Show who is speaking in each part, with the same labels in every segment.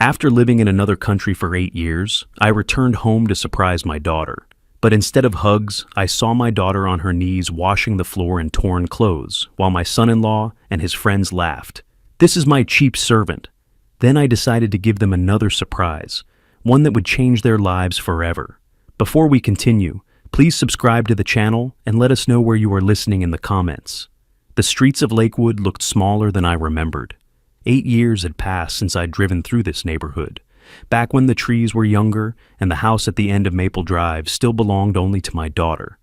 Speaker 1: After living in another country for 8 years, I returned home to surprise my daughter. But instead of hugs, I saw my daughter on her knees washing the floor in torn clothes, while my son-in-law and his friends laughed. "This is my cheap servant." Then I decided to give them another surprise, one that would change their lives forever. Before we continue, please subscribe to the channel and let us know where you are listening in the comments. The streets of Lakewood looked smaller than I remembered. 8 years had passed since I'd driven through this neighborhood, back when the trees were younger and the house at the end of Maple Drive still belonged only to my daughter.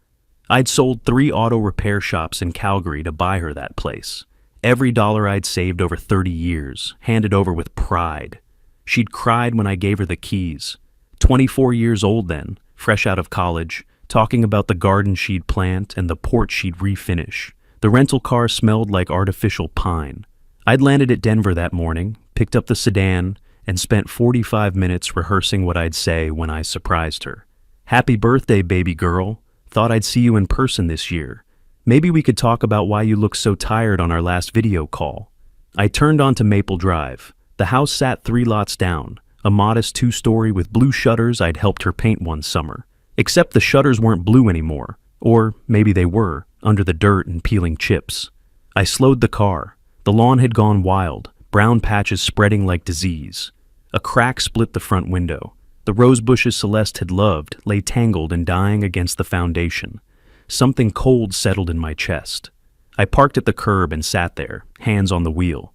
Speaker 1: I'd sold 3 auto repair shops in Calgary to buy her that place. Every dollar I'd saved over 30 years, handed over with pride. She'd cried when I gave her the keys. 24 years old then, fresh out of college, talking about the garden she'd plant and the porch she'd refinish. The rental car smelled like artificial pine. I'd landed at Denver that morning, picked up the sedan, and spent 45 minutes rehearsing what I'd say when I surprised her. "Happy birthday, baby girl. Thought I'd see you in person this year. Maybe we could talk about why you look so tired on our last video call." I turned onto Maple Drive. The house sat 3 lots down, a modest 2-story with blue shutters I'd helped her paint one summer. Except the shutters weren't blue anymore, or maybe they were, under the dirt and peeling chips. I slowed the car. The lawn had gone wild, brown patches spreading like disease. A crack split the front window. The rose bushes Celeste had loved lay tangled and dying against the foundation. Something cold settled in my chest. I parked at the curb and sat there, hands on the wheel.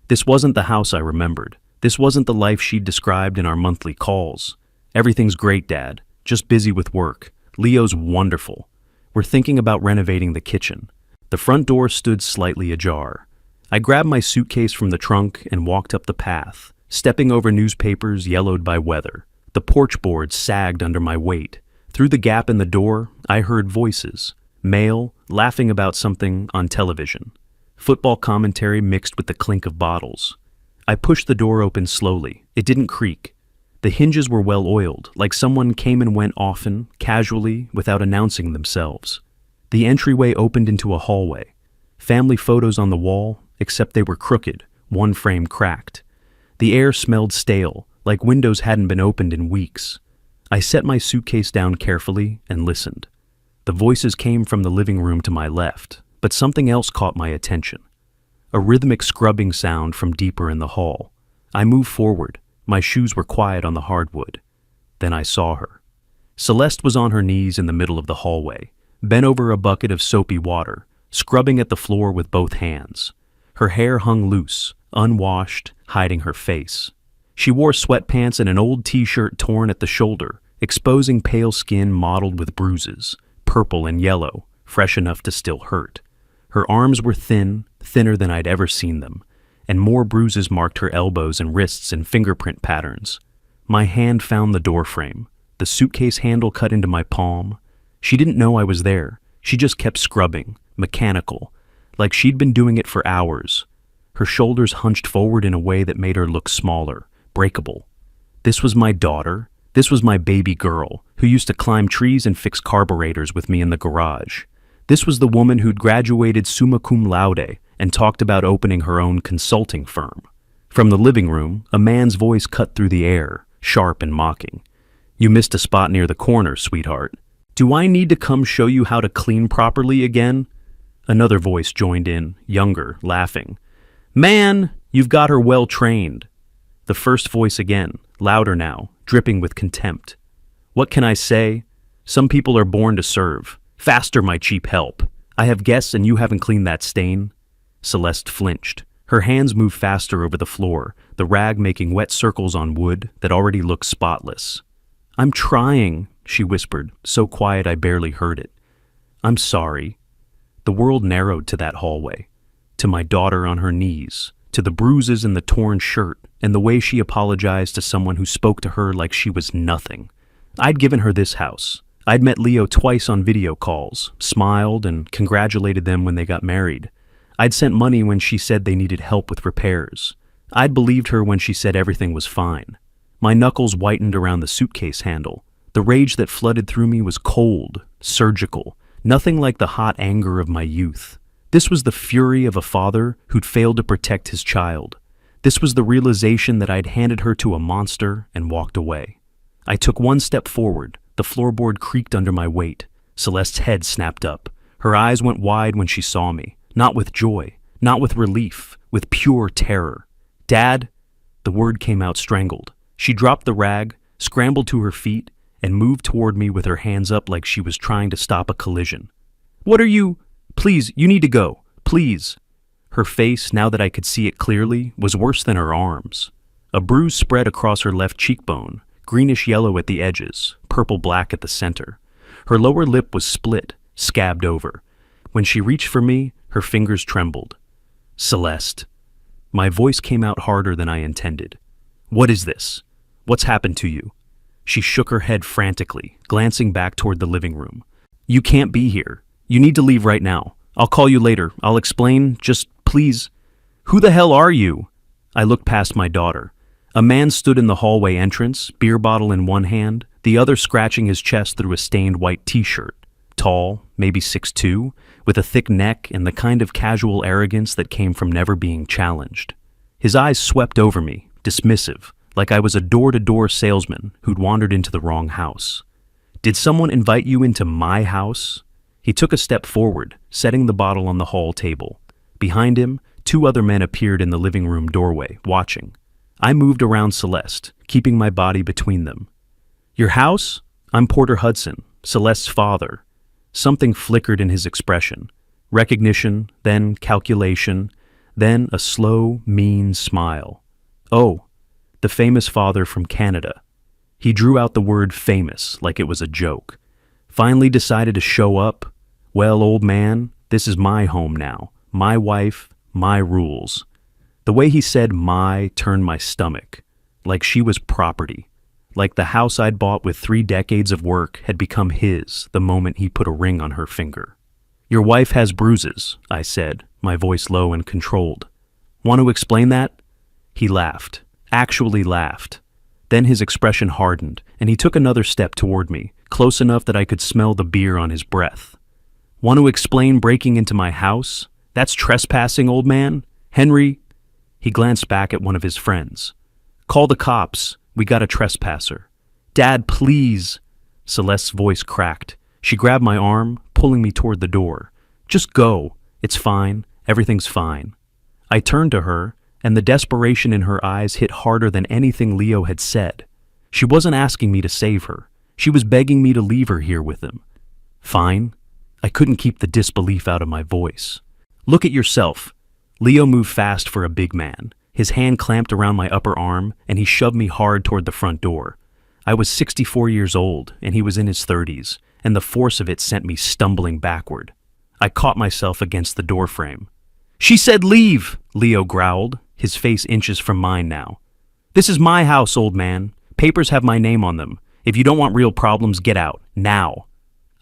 Speaker 1: This wasn't the house I remembered. This wasn't the life she'd described in our monthly calls. "Everything's great, Dad. Just busy with work. Leo's wonderful. We're thinking about renovating the kitchen." The front door stood slightly ajar. I grabbed my suitcase from the trunk and walked up the path, stepping over newspapers yellowed by weather. The porch boards sagged under my weight. Through the gap in the door, I heard voices. Male, laughing about something on television. Football commentary mixed with the clink of bottles. I pushed the door open slowly. It didn't creak. The hinges were well oiled, like someone came and went often, casually, without announcing themselves. The entryway opened into a hallway. Family photos on the wall, except they were crooked, one frame cracked. The air smelled stale, like windows hadn't been opened in weeks. I set my suitcase down carefully and listened. The voices came from the living room to my left, but something else caught my attention. A rhythmic scrubbing sound from deeper in the hall. I moved forward. My shoes were quiet on the hardwood. Then I saw her. Celeste was on her knees in the middle of the hallway, bent over a bucket of soapy water, scrubbing at the floor with both hands. Her hair hung loose, unwashed, hiding her face. She wore sweatpants and an old t-shirt torn at the shoulder, exposing pale skin mottled with bruises, purple and yellow, fresh enough to still hurt. Her arms were thin, thinner than I'd ever seen them, and more bruises marked her elbows and wrists in fingerprint patterns. My hand found the doorframe, the suitcase handle cut into my palm. She didn't know I was there. She just kept scrubbing, mechanical, like she'd been doing it for hours. Her shoulders hunched forward in a way that made her look smaller, breakable. This was my daughter. This was my baby girl, who used to climb trees and fix carburetors with me in the garage. This was the woman who'd graduated summa cum laude and talked about opening her own consulting firm. From the living room, a man's voice cut through the air, sharp and mocking. "You missed a spot near the corner, sweetheart. Do I need to come show you how to clean properly again?" Another voice joined in, younger, laughing. "Man, you've got her well trained." The first voice again, louder now, dripping with contempt. "What can I say? Some people are born to serve. Faster, my cheap help. I have guests and you haven't cleaned that stain." Celeste flinched. Her hands moved faster over the floor, the rag making wet circles on wood that already looked spotless. "I'm trying," she whispered, so quiet I barely heard it. "I'm sorry." The world narrowed to that hallway, to my daughter on her knees, to the bruises in the torn shirt, and the way she apologized to someone who spoke to her like she was nothing. I'd given her this house. I'd met Leo twice on video calls, smiled, and congratulated them when they got married. I'd sent money when she said they needed help with repairs. I'd believed her when she said everything was fine. My knuckles whitened around the suitcase handle. The rage that flooded through me was cold, surgical, nothing like the hot anger of my youth. This was the fury of a father who'd failed to protect his child. This was the realization that I'd handed her to a monster and walked away. I took one step forward. The floorboard creaked under my weight. Celeste's head snapped up. Her eyes went wide when she saw me, not with joy, not with relief, with pure terror. "Dad?" The word came out strangled. She dropped the rag, scrambled to her feet, and moved toward me with her hands up like she was trying to stop a collision. "What are you? Please, you need to go. Please." Her face, now that I could see it clearly, was worse than her arms. A bruise spread across her left cheekbone, greenish-yellow at the edges, purple-black at the center. Her lower lip was split, scabbed over. When she reached for me, her fingers trembled. "Celeste." My voice came out harder than I intended. "What is this? What's happened to you?" She shook her head frantically, glancing back toward the living room. "You can't be here. You need to leave right now. I'll call you later. I'll explain. Just please." "Who the hell are you?" I looked past my daughter. A man stood in the hallway entrance, beer bottle in one hand, the other scratching his chest through a stained white t-shirt. Tall, maybe 6'2", with a thick neck and the kind of casual arrogance that came from never being challenged. His eyes swept over me, dismissive, like I was a door-to-door salesman who'd wandered into the wrong house. "Did someone invite you into my house?" He took a step forward, setting the bottle on the hall table. Behind him, 2 other men appeared in the living room doorway, watching. I moved around Celeste, keeping my body between them. "Your house? I'm Porter Hudson, Celeste's father." Something flickered in his expression. Recognition, then calculation, then a slow, mean smile. "Oh, the famous father from Canada." He drew out the word famous like it was a joke. "Finally decided to show up? Well, old man, this is my home now. My wife, my rules." The way he said "my" turned my stomach, like she was property, like the house I'd bought with 3 decades of work had become his the moment he put a ring on her finger. "Your wife has bruises," I said, my voice low and controlled. "Want to explain that?" He laughed, actually laughed. Then his expression hardened, and he took another step toward me, close enough that I could smell the beer on his breath. "Want to explain breaking into my house? That's trespassing, old man. Henry..." He glanced back at one of his friends. "Call the cops. We got a trespasser." "Dad, please." Celeste's voice cracked. She grabbed my arm, pulling me toward the door. "Just go. It's fine. Everything's fine." I turned to her, and the desperation in her eyes hit harder than anything Leo had said. She wasn't asking me to save her. She was begging me to leave her here with him. "Fine." I couldn't keep the disbelief out of my voice. "Look at yourself." Leo moved fast for a big man. His hand clamped around my upper arm, and he shoved me hard toward the front door. I was 64 years old, and he was in his 30s, and the force of it sent me stumbling backward. I caught myself against the doorframe. "She said leave," Leo growled, his face inches from mine now. "This is my house, old man. Papers have my name on them. If you don't want real problems, get out, now."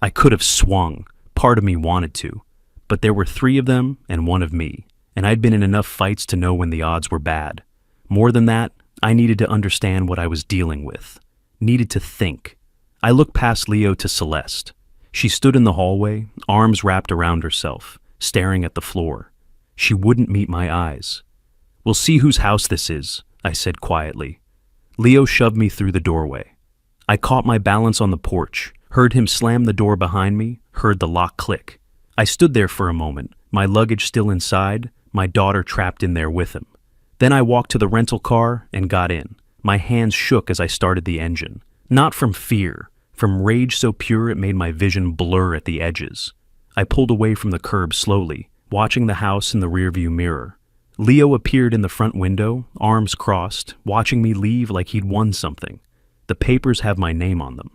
Speaker 1: I could have swung. Part of me wanted to. But there were 3 of them and 1 of me, and I'd been in enough fights to know when the odds were bad. More than that, I needed to understand what I was dealing with. Needed to think. I looked past Leo to Celeste. She stood in the hallway, arms wrapped around herself, staring at the floor. She wouldn't meet my eyes. "We'll see whose house this is," I said quietly. Leo shoved me through the doorway. I caught my balance on the porch, heard him slam the door behind me, heard the lock click. I stood there for a moment, my luggage still inside, my daughter trapped in there with him. Then I walked to the rental car and got in. My hands shook as I started the engine. Not from fear, from rage so pure it made my vision blur at the edges. I pulled away from the curb slowly, watching the house in the rearview mirror. Leo appeared in the front window, arms crossed, watching me leave like he'd won something. "The papers have my name on them."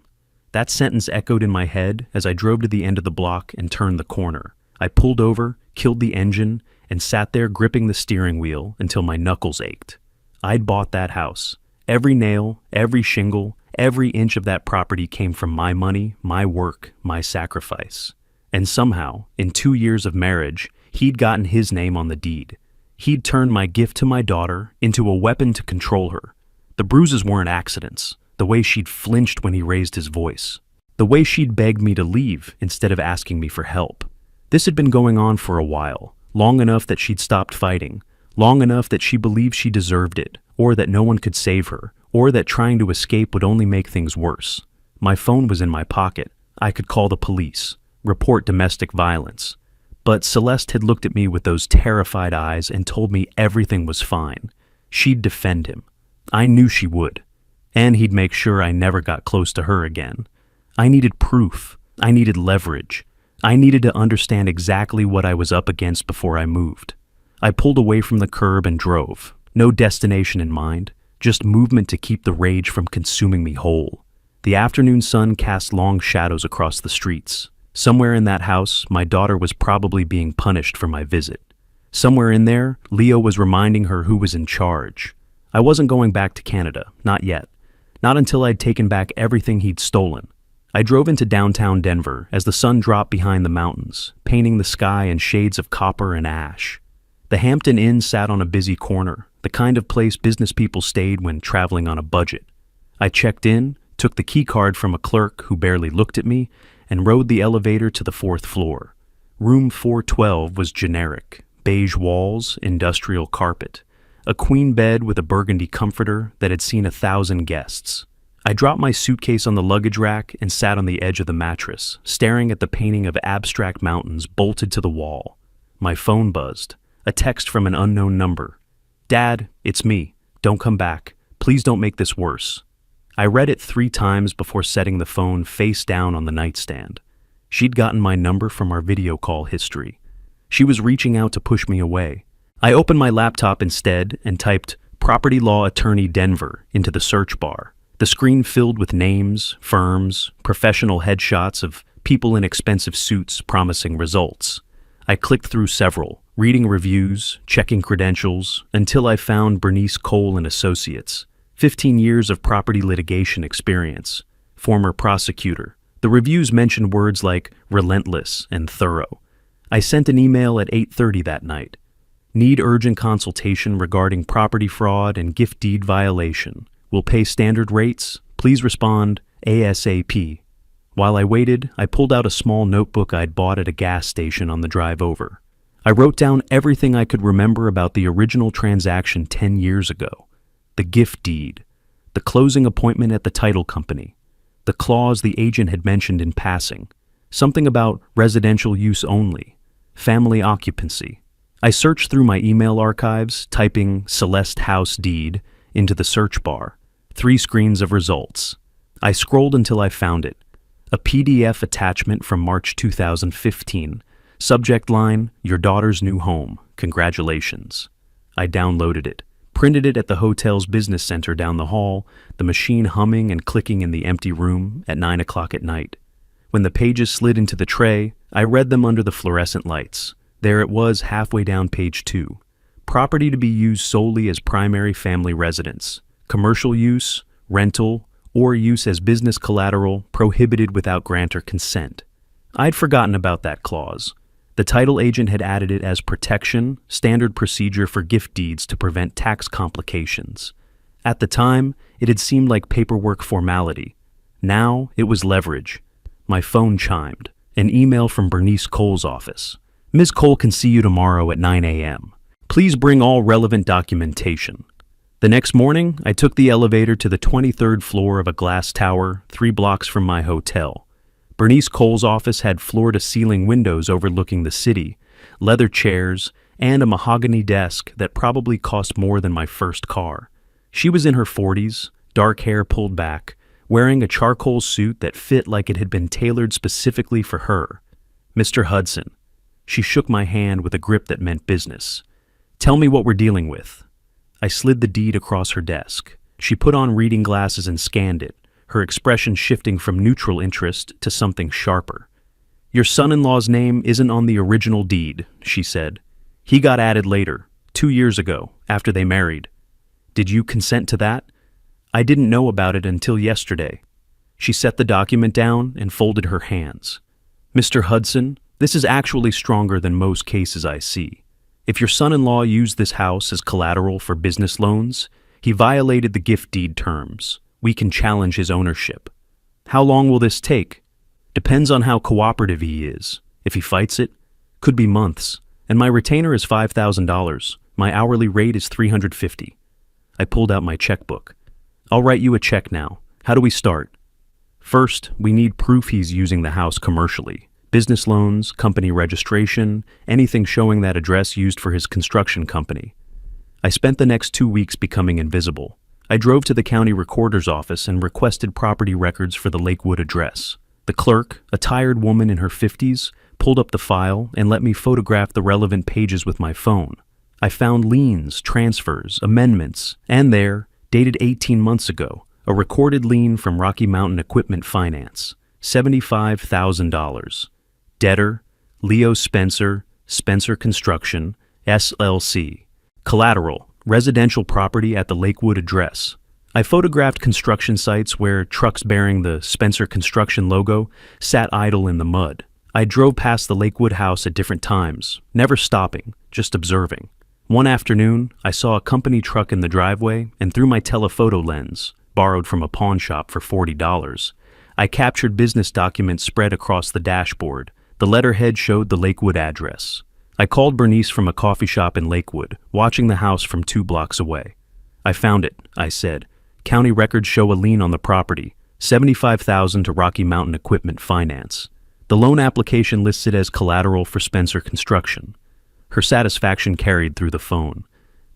Speaker 1: That sentence echoed in my head as I drove to the end of the block and turned the corner. I pulled over, killed the engine, and sat there gripping the steering wheel until my knuckles ached. I'd bought that house. Every nail, every shingle, every inch of that property came from my money, my work, my sacrifice. And somehow, in 2 years of marriage, he'd gotten his name on the deed. He'd turned my gift to my daughter into a weapon to control her. The bruises weren't accidents. The way she'd flinched when he raised his voice. The way she'd begged me to leave instead of asking me for help. This had been going on for a while, long enough that she'd stopped fighting, long enough that she believed she deserved it, or that no one could save her, or that trying to escape would only make things worse. My phone was in my pocket. I could call the police, report domestic violence. But Celeste had looked at me with those terrified eyes and told me everything was fine. She'd defend him. I knew she would. And he'd make sure I never got close to her again. I needed proof. I needed leverage. I needed to understand exactly what I was up against before I moved. I pulled away from the curb and drove. No destination in mind, just movement to keep the rage from consuming me whole. The afternoon sun cast long shadows across the streets. Somewhere in that house, my daughter was probably being punished for my visit. Somewhere in there, Leo was reminding her who was in charge. I wasn't going back to Canada, not yet. Not until I'd taken back everything he'd stolen. I drove into downtown Denver as the sun dropped behind the mountains, painting the sky in shades of copper and ash. The Hampton Inn sat on a busy corner, the kind of place business people stayed when traveling on a budget. I checked in, took the key card from a clerk who barely looked at me, and rode the elevator to the 4th floor. Room 412 was generic, beige walls, industrial carpet, a queen bed with a burgundy comforter that had seen 1,000 guests. I dropped my suitcase on the luggage rack and sat on the edge of the mattress, staring at the painting of abstract mountains bolted to the wall. My phone buzzed. A text from an unknown number. "Dad, it's me. Don't come back. Please don't make this worse." I read it 3 times before setting the phone face down on the nightstand. She'd gotten my number from our video call history. She was reaching out to push me away. I opened my laptop instead and typed "Property Law Attorney Denver" into the search bar. The screen filled with names, firms, professional headshots of people in expensive suits promising results. I clicked through several, reading reviews, checking credentials, until I found Bernice Cole and Associates. 15 years of property litigation experience. Former prosecutor. The reviews mentioned words like relentless and thorough. I sent an email at 8:30 that night. Need urgent consultation regarding property fraud and gift deed violation. Will pay standard rates. Please respond ASAP. While I waited, I pulled out a small notebook I'd bought at a gas station on the drive over. I wrote down everything I could remember about the original transaction 10 years ago. The gift deed, the closing appointment at the title company, the clause the agent had mentioned in passing, something about residential use only, family occupancy. I searched through my email archives, typing Celeste House Deed into the search bar. 3 screens of results. I scrolled until I found it. A PDF attachment from March 2015. Subject line, "Your daughter's new home. Congratulations." I downloaded it, printed it at the hotel's business center down the hall, the machine humming and clicking in the empty room at 9 o'clock at night. When the pages slid into the tray, I read them under the fluorescent lights. There it was halfway down page 2. Property to be used solely as primary family residence. Commercial use, rental, or use as business collateral prohibited without grantor consent. I'd forgotten about that clause. The title agent had added it as protection, standard procedure for gift deeds to prevent tax complications. At the time, it had seemed like paperwork formality. Now, it was leverage. My phone chimed. An email from Bernice Cole's office. "Ms. Cole can see you tomorrow at 9 a.m. Please bring all relevant documentation." The next morning, I took the elevator to the 23rd floor of a glass tower 3 blocks from my hotel. Bernice Cole's office had floor-to-ceiling windows overlooking the city, leather chairs, and a mahogany desk that probably cost more than my first car. She was in her 40s, dark hair pulled back, wearing a charcoal suit that fit like it had been tailored specifically for her. "Mr. Hudson." She shook my hand with a grip that meant business. "Tell me what we're dealing with." I slid the deed across her desk. She put on reading glasses and scanned it, her expression shifting from neutral interest to something sharper. "Your son-in-law's name isn't on the original deed," she said. "He got added later, 2 years ago, after they married. Did you consent to that?" "I didn't know about it until yesterday." She set the document down and folded her hands. "Mr. Hudson, this is actually stronger than most cases I see. If your son-in-law used this house as collateral for business loans, he violated the gift deed terms. We can challenge his ownership. How long will this take? Depends on how cooperative he is. If he fights it, could be months. And my retainer is $5,000. My hourly rate is $350. I pulled out my checkbook. I'll write you a check now. How do we start? First, we need proof he's using the house commercially. Business loans, company registration, anything showing that address used for his construction company. I spent the next 2 weeks becoming invisible. I drove to the county recorder's office and requested property records for the Lakewood address. The clerk, a tired woman in her 50s, pulled up the file and let me photograph the relevant pages with my phone. I found liens, transfers, amendments, and there, dated 18 months ago, a recorded lien from Rocky Mountain Equipment Finance, $75,000. Debtor, Leo Spencer, Spencer Construction, SLC. Collateral, residential property at the Lakewood address. I photographed construction sites where trucks bearing the Spencer Construction logo sat idle in the mud. I drove past the Lakewood house at different times, never stopping, just observing. One afternoon, I saw a company truck in the driveway, and through my telephoto lens, borrowed from a pawn shop for $40, I captured business documents spread across the dashboard. The letterhead showed the Lakewood address. I called Bernice from a coffee shop in Lakewood, watching the house from 2 blocks away. I found it, I said. County records show a lien on the property, $75,000 to Rocky Mountain Equipment Finance. The loan application lists it as collateral for Spencer Construction. Her satisfaction carried through the phone.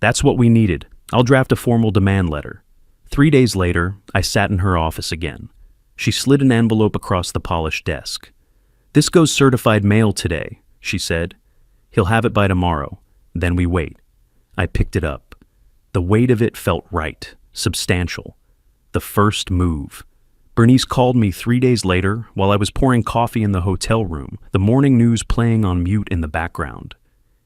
Speaker 1: That's what we needed. I'll draft a formal demand letter. 3 days later, I sat in her office again. She slid an envelope across the polished desk. "This goes certified mail today," she said. "He'll have it by tomorrow." Then we wait. I picked it up. The weight of it felt right, substantial. The first move. Bernice called me 3 days later while I was pouring coffee in the hotel room, the morning news playing on mute in the background.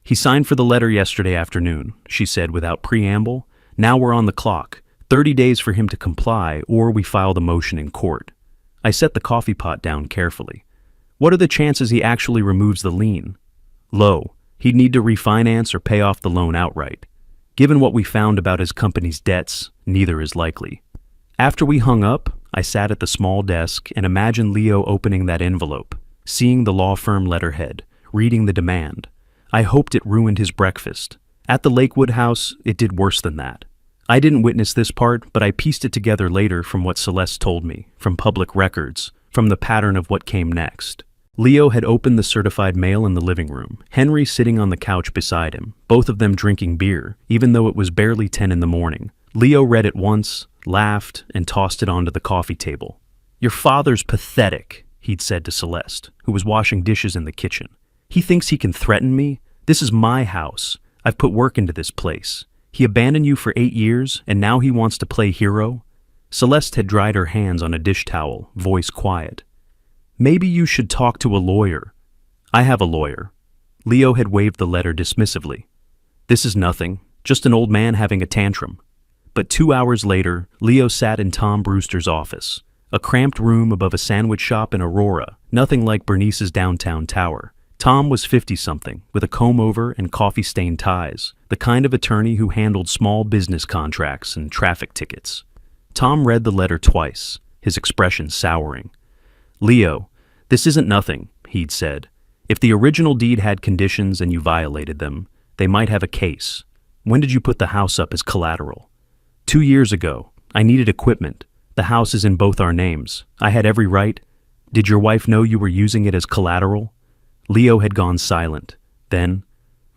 Speaker 1: "He signed for the letter yesterday afternoon," she said without preamble. "Now we're on the clock. 30 days for him to comply, or we file the motion in court." I set the coffee pot down carefully. "What are the chances he actually removes the lien?" "Low. He'd need to refinance or pay off the loan outright. Given what we found about his company's debts, neither is likely." After we hung up, I sat at the small desk and imagined Leo opening that envelope, seeing the law firm letterhead, reading the demand. I hoped it ruined his breakfast. At the Lakewood house, it did worse than that. I didn't witness this part, but I pieced it together later from what Celeste told me, from public records, from the pattern of what came next. Leo had opened the certified mail in the living room, Henry sitting on the couch beside him, both of them drinking beer, even though it was barely 10 in the morning. Leo read it once, laughed, and tossed it onto the coffee table. "Your father's pathetic," he'd said to Celeste, who was washing dishes in the kitchen. "He thinks he can threaten me? This is my house. I've put work into this place. He abandoned you for 8 years, and now he wants to play hero?" Celeste had dried her hands on a dish towel, voice quiet. "Maybe you should talk to a lawyer." "I have a lawyer." Leo had waved the letter dismissively. "This is nothing, just an old man having a tantrum." But 2 hours later, Leo sat in Tom Brewster's office, a cramped room above a sandwich shop in Aurora, nothing like Bernice's downtown tower. Tom was 50-something, with a comb-over and coffee-stained ties, the kind of attorney who handled small business contracts and traffic tickets. Tom read the letter twice, his expression souring. "Leo, this isn't nothing," he'd said. "If the original deed had conditions and you violated them, they might have a case. When did you put the house up as collateral?" 2 years ago. I needed equipment. The house is in both our names. I had every right. Did your wife know you were using it as collateral?" Leo had gone silent. Then,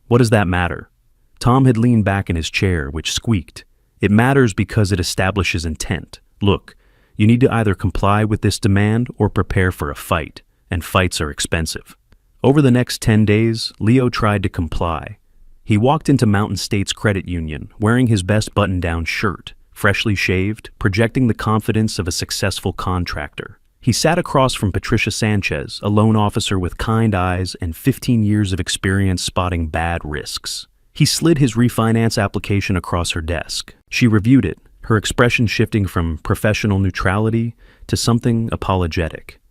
Speaker 1: "What does that matter?" Tom had leaned back in his chair, which squeaked. "It matters because it establishes intent. Look, you need to either comply with this demand or prepare for a fight, and fights are expensive." Over the next 10 days, Leo tried to comply. He walked into Mountain States Credit Union, wearing his best button-down shirt, freshly shaved, projecting the confidence of a successful contractor. He sat across from Patricia Sanchez, a loan officer with kind eyes and 15 years of experience spotting bad risks. He slid his refinance application across her desk. She reviewed it, her expression shifting from professional neutrality to something apologetic.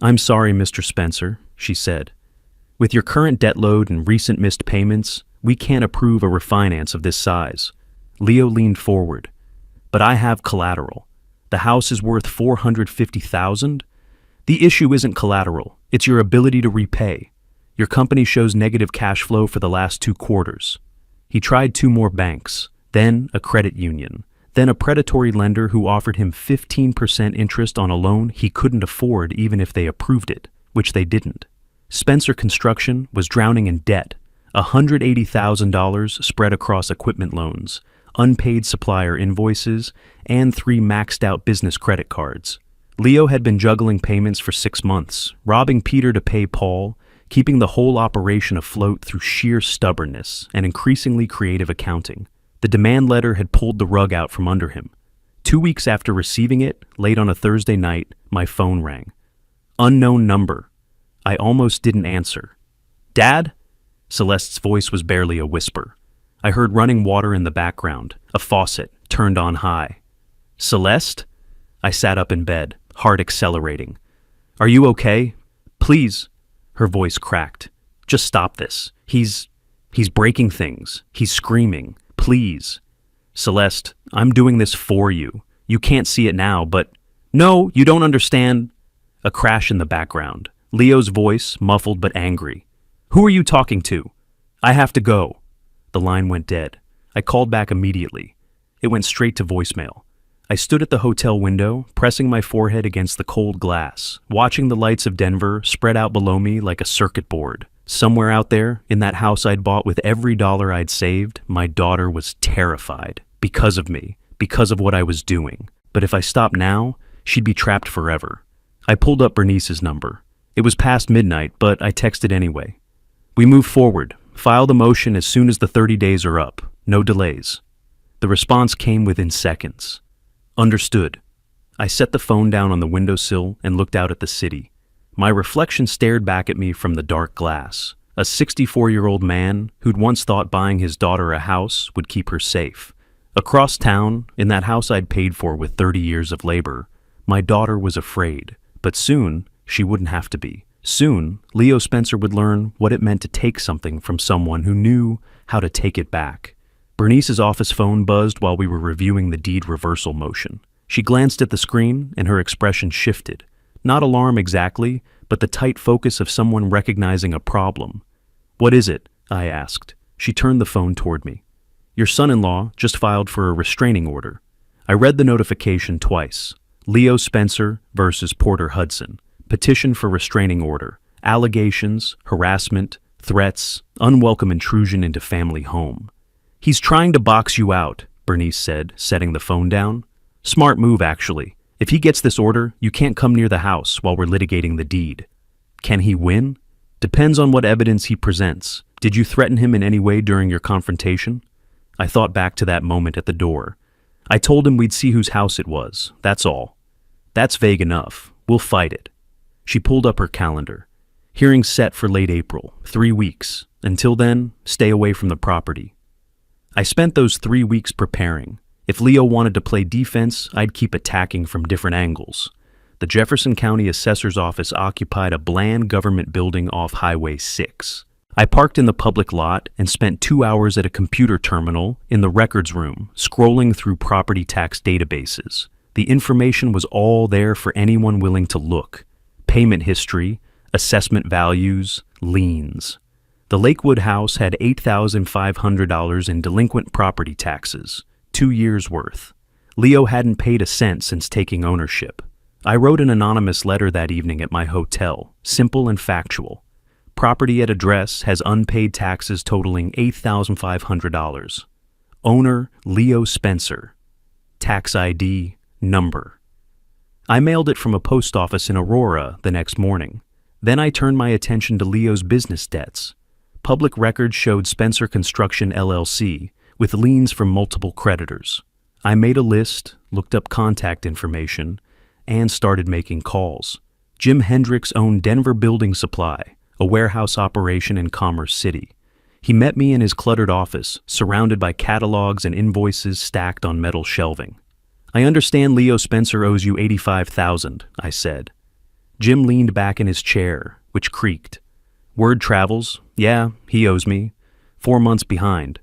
Speaker 1: "I'm sorry, Mr. Spencer," she said. "With your current debt load and recent missed payments, we can't approve a refinance of this size." Leo leaned forward. "But I have collateral. The house is worth $450,000. The issue isn't collateral, it's your ability to repay. Your company shows negative cash flow for the last 2 quarters. He tried 2 more banks, then a credit union, then a predatory lender who offered him 15% interest on a loan he couldn't afford even if they approved it, which they didn't. Spencer Construction was drowning in debt, $180,000 spread across equipment loans, unpaid supplier invoices, and 3 maxed-out business credit cards. Leo had been juggling payments for 6 months, robbing Peter to pay Paul, keeping the whole operation afloat through sheer stubbornness and increasingly creative accounting. The demand letter had pulled the rug out from under him. 2 weeks after receiving it, late on a Thursday night, my phone rang. Unknown number. I almost didn't answer. "Dad?" Celeste's voice was barely a whisper. I heard running water in the background, a faucet turned on high. "Celeste?" I sat up in bed, heart accelerating. "Are you okay? Please." Her voice cracked. "Just stop this. He's breaking things. He's screaming. Please." "Celeste, I'm doing this for you. You can't see it now, but—" "No, you don't understand." A crash in the background. Leo's voice, muffled but angry. "Who are you talking to? I have to go." The line went dead. I called back immediately. It went straight to voicemail. I stood at the hotel window, pressing my forehead against the cold glass, watching the lights of Denver spread out below me like a circuit board. Somewhere out there, in that house I'd bought with every dollar I'd saved, my daughter was terrified. Because of me, because of what I was doing. But if I stopped now, she'd be trapped forever. I pulled up Bernice's number. It was past midnight, but I texted anyway. "We move forward. File the motion as soon as the 30 days are up. No delays." The response came within seconds. "Understood." I set the phone down on the windowsill and looked out at the city. My reflection stared back at me from the dark glass. A 64-year-old man who'd once thought buying his daughter a house would keep her safe. Across town, in that house I'd paid for with 30 years of labor, my daughter was afraid. But soon, she wouldn't have to be. Soon, Leo Spencer would learn what it meant to take something from someone who knew how to take it back. Bernice's office phone buzzed while we were reviewing the deed reversal motion. She glanced at the screen and her expression shifted. Not alarm exactly, but the tight focus of someone recognizing a problem. "What is it?" I asked. She turned the phone toward me. "Your son-in-law just filed for a restraining order." I read the notification twice. Leo Spencer versus Porter Hudson. Petition for restraining order. Allegations, harassment, threats, unwelcome intrusion into family home. "He's trying to box you out," Bernice said, setting the phone down. "Smart move, actually. If he gets this order, you can't come near the house while we're litigating the deed." "Can he win?" "Depends on what evidence he presents. Did you threaten him in any way during your confrontation?" I thought back to that moment at the door. I told him we'd see whose house it was, that's all. "That's vague enough. We'll fight it." She pulled up her calendar. "Hearing set for late April, 3 weeks. Until then, stay away from the property." I spent those 3 weeks preparing. If Leo wanted to play defense, I'd keep attacking from different angles. The Jefferson County Assessor's Office occupied a bland government building off Highway 6. I parked in the public lot and spent 2 hours at a computer terminal in the records room, scrolling through property tax databases. The information was all there for anyone willing to look. Payment history, assessment values, liens. The Lakewood house had $8,500 in delinquent property taxes, 2 years' worth. Leo hadn't paid a cent since taking ownership. I wrote an anonymous letter that evening at my hotel, simple and factual. Property at address has unpaid taxes totaling $8,500. Owner, Leo Spencer. Tax ID, number. I mailed it from a post office in Aurora the next morning. Then I turned my attention to Leo's business debts. Public records showed Spencer Construction LLC, with liens from multiple creditors. I made a list, looked up contact information, and started making calls. Jim Hendricks owned Denver Building Supply, a warehouse operation in Commerce City. He met me in his cluttered office, surrounded by catalogs and invoices stacked on metal shelving. "I understand Leo Spencer owes you $85,000, I said. Jim leaned back in his chair, which creaked. "Word travels. Yeah, he owes me. 4 months behind.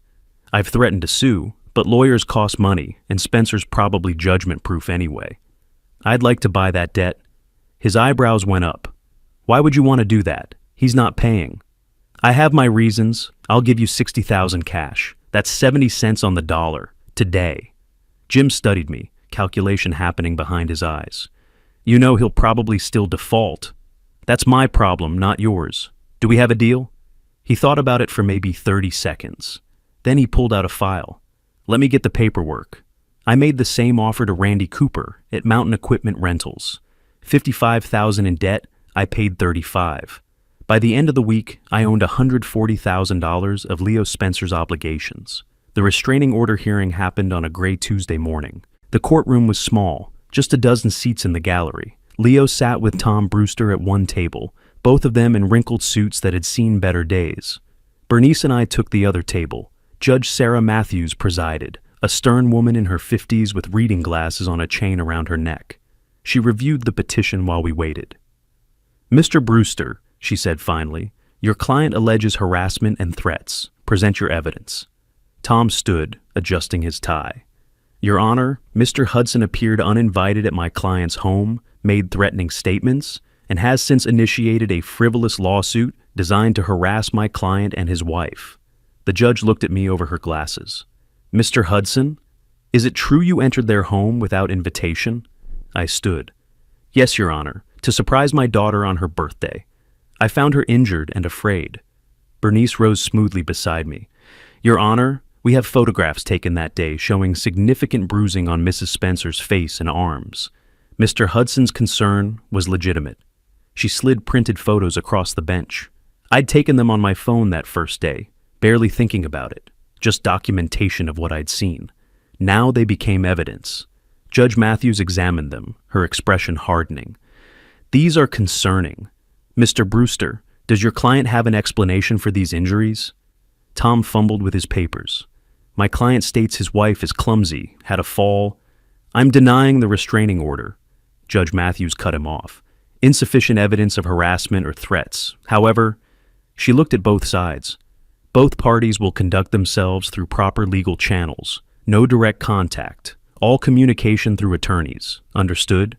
Speaker 1: I've threatened to sue, but lawyers cost money, and Spencer's probably judgment-proof anyway. I'd like to buy that debt." His eyebrows went up. "Why would you want to do that? He's not paying." "I have my reasons. I'll give you $60,000 cash. That's 70 cents on the dollar, today. Jim studied me, calculation happening behind his eyes. You know he'll probably still default. That's my problem, not yours. Do we have a deal? He thought about it for maybe 30 seconds. Then he pulled out a file. Let me get the paperwork. I made the same offer to Randy Cooper at Mountain Equipment Rentals. $55,000 in debt, I paid $35. By the end of the week, I owned $140,000 of Leo Spencer's obligations. The restraining order hearing happened on a gray Tuesday morning. The courtroom was small, just a dozen seats in the gallery. Leo sat with Tom Brewster at one table, both of them in wrinkled suits that had seen better days. Bernice and I took the other table. Judge Sarah Matthews presided, a stern woman in her 50s with reading glasses on a chain around her neck. She reviewed the petition while we waited. Mr. Brewster, she said finally, your client alleges harassment and threats. Present your evidence. Tom stood, adjusting his tie. Your Honor, Mr. Hudson appeared uninvited at my client's home, made threatening statements, and has since initiated a frivolous lawsuit designed to harass my client and his wife. The judge looked at me over her glasses. Mr. Hudson, is it true you entered their home without invitation? I stood. Yes, Your Honor, to surprise my daughter on her birthday. I found her injured and afraid. Bernice rose smoothly beside me. Your Honor, we have photographs taken that day showing significant bruising on Mrs. Spencer's face and arms. Mr. Hudson's concern was legitimate. She slid printed photos across the bench. I'd taken them on my phone that first day, barely thinking about it, just documentation of what I'd seen. Now they became evidence. Judge Matthews examined them, her expression hardening. These are concerning. Mr. Brewster, does your client have an explanation for these injuries? Tom fumbled with his papers. My client states his wife is clumsy, had a fall. I'm denying the restraining order. Judge Matthews cut him off. Insufficient evidence of harassment or threats. However, she looked at both sides. Both parties will conduct themselves through proper legal channels. No direct contact. All communication through attorneys. Understood?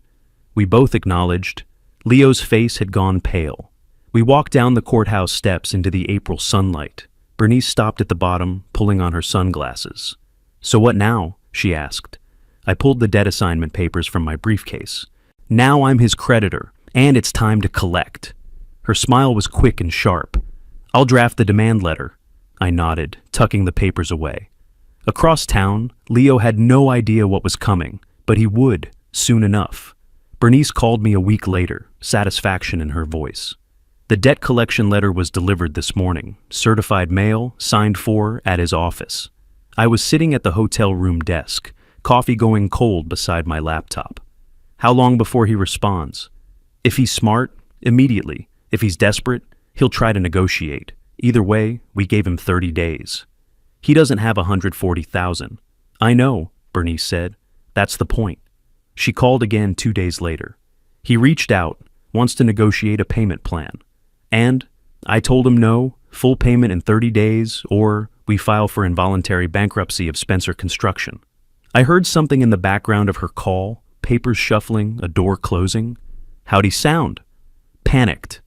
Speaker 1: We both acknowledged. Leo's face had gone pale. We walked down the courthouse steps into the April sunlight. Bernice stopped at the bottom, pulling on her sunglasses. So what now? She asked. I pulled the debt assignment papers from my briefcase. Now I'm his creditor, and it's time to collect. Her smile was quick and sharp. I'll draft the demand letter. I nodded, tucking the papers away. Across town, Leo had no idea what was coming, but he would, soon enough. Bernice called me a week later, satisfaction in her voice. The debt collection letter was delivered this morning, certified mail, signed for, at his office. I was sitting at the hotel room desk, coffee going cold beside my laptop. How long before he responds? If he's smart, immediately. If he's desperate, he'll try to negotiate. Either way, we gave him 30 days. He doesn't have $140,000. I know, Bernice said. That's the point. She called again 2 days later. He reached out, wants to negotiate a payment plan. And I told him no, full payment in 30 days, or we file for involuntary bankruptcy of Spencer Construction. I heard something in the background of her call, papers shuffling, a door closing. How'd he sound? Panicked.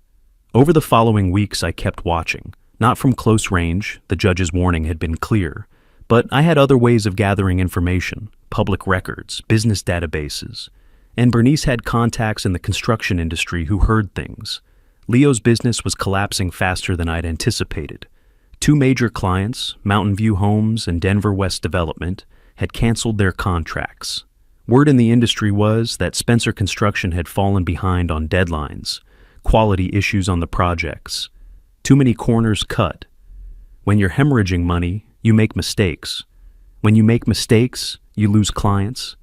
Speaker 1: Over the following weeks, I kept watching. Not from close range, the judge's warning had been clear, but I had other ways of gathering information, public records, business databases, and Bernice had contacts in the construction industry who heard things. Leo's business was collapsing faster than I'd anticipated. 2 major clients, Mountain View Homes and Denver West Development, had canceled their contracts. Word in the industry was that Spencer Construction had fallen behind on deadlines, quality issues on the projects, too many corners cut. When you're hemorrhaging money, you make mistakes. When you make mistakes, you lose clients.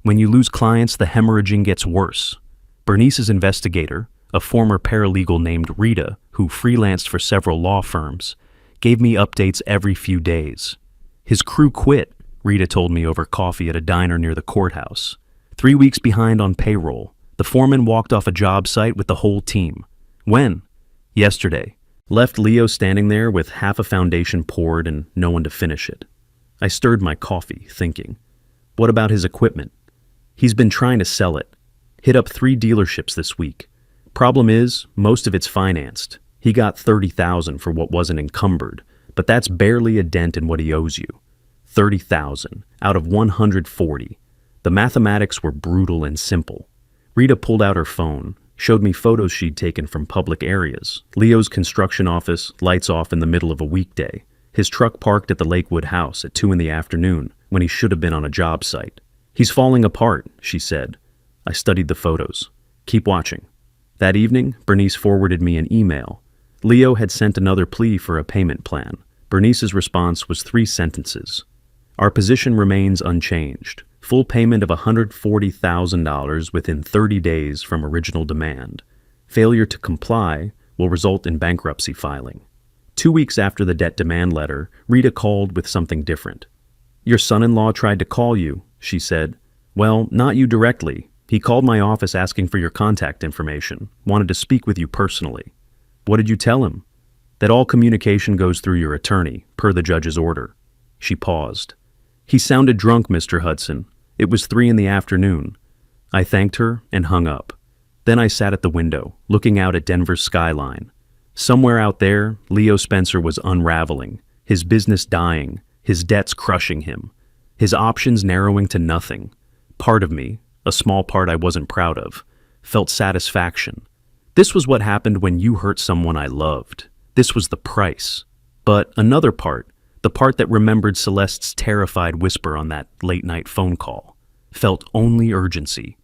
Speaker 1: When you lose clients, the hemorrhaging gets worse. Bernice's investigator, a former paralegal named Rita, who freelanced for several law firms, gave me updates every few days. His crew quit, Rita told me over coffee at a diner near the courthouse. 3 weeks behind on payroll. The foreman walked off a job site with the whole team. When? Yesterday. Left Leo standing there with half a foundation poured and no one to finish it. I stirred my coffee, thinking. What about his equipment? He's been trying to sell it. Hit up 3 dealerships this week. Problem is, most of it's financed. He got $30,000 for what wasn't encumbered, but that's barely a dent in what he owes you. 30,000 out of 140. The mathematics were brutal and simple. Rita pulled out her phone, showed me photos she'd taken from public areas. Leo's construction office, lights off in the middle of a weekday. His truck parked at the Lakewood house at 2 in the afternoon when he should have been on a job site. He's falling apart, she said. I studied the photos. Keep watching. That evening, Bernice forwarded me an email. Leo had sent another plea for a payment plan. Bernice's response was 3 sentences. Our position remains unchanged. Full payment of $140,000 within 30 days from original demand. Failure to comply will result in bankruptcy filing. 2 weeks after the debt demand letter, Rita called with something different. Your son-in-law tried to call you, she said. Well, not you directly. He called my office asking for your contact information, wanted to speak with you personally. What did you tell him? That all communication goes through your attorney, per the judge's order. She paused. He sounded drunk, Mr. Hudson. It was 3 in the afternoon. I thanked her and hung up. Then I sat at the window, looking out at Denver's skyline. Somewhere out there, Leo Spencer was unraveling, his business dying, his debts crushing him, his options narrowing to nothing. Part of me, a small part I wasn't proud of, felt satisfaction. This was what happened when you hurt someone I loved. This was the price. But another part, the part that remembered Celeste's terrified whisper on that late-night phone call, felt only urgency.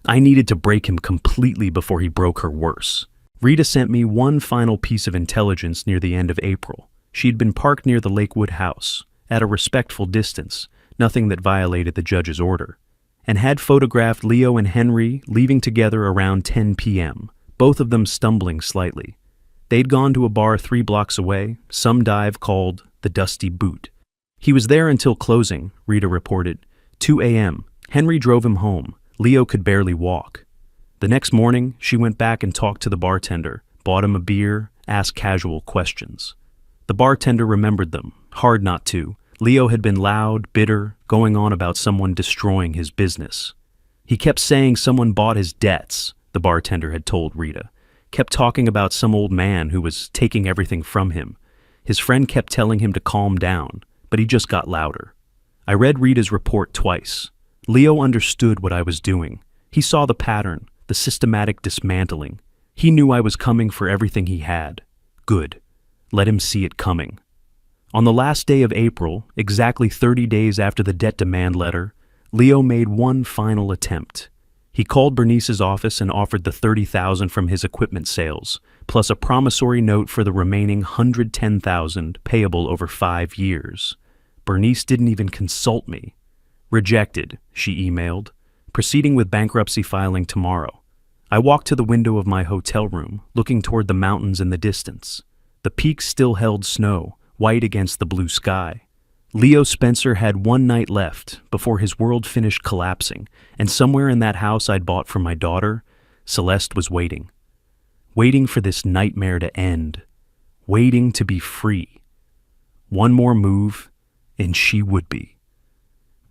Speaker 1: I needed to break him completely before he broke her worse. Rita sent me one final piece of intelligence near the end of April. She'd been parked near the Lakewood house, at a respectful distance, nothing that violated the judge's order, and had photographed Leo and Henry leaving together around 10 p.m., both of them stumbling slightly. They'd gone to a bar 3 blocks away, some dive called the Dusty Boot. He was there until closing, Rita reported. 2 a.m. Henry drove him home. Leo could barely walk. The next morning, she went back and talked to the bartender, bought him a beer, asked casual questions. The bartender remembered them, hard not to. Leo had been loud, bitter, going on about someone destroying his business. He kept saying someone bought his debts, the bartender had told Rita. Kept talking about some old man who was taking everything from him. His friend kept telling him to calm down, but he just got louder. I read Rita's report twice. Leo understood what I was doing. He saw the pattern, the systematic dismantling. He knew I was coming for everything he had. Good. Let him see it coming. On the last day of April, exactly 30 days after the debt demand letter, Leo made one final attempt. He called Bernice's office and offered the $30,000 from his equipment sales, plus a promissory note for the remaining $110,000 payable over 5 years. Bernice didn't even consult me. Rejected, she emailed, proceeding with bankruptcy filing tomorrow. I walked to the window of my hotel room, looking toward the mountains in the distance. The peaks still held snow, white against the blue sky. Leo Spencer had 1 night left before his world finished collapsing, and somewhere in that house I'd bought for my daughter, Celeste was waiting. Waiting for this nightmare to end. Waiting to be free. One more move, and she would be.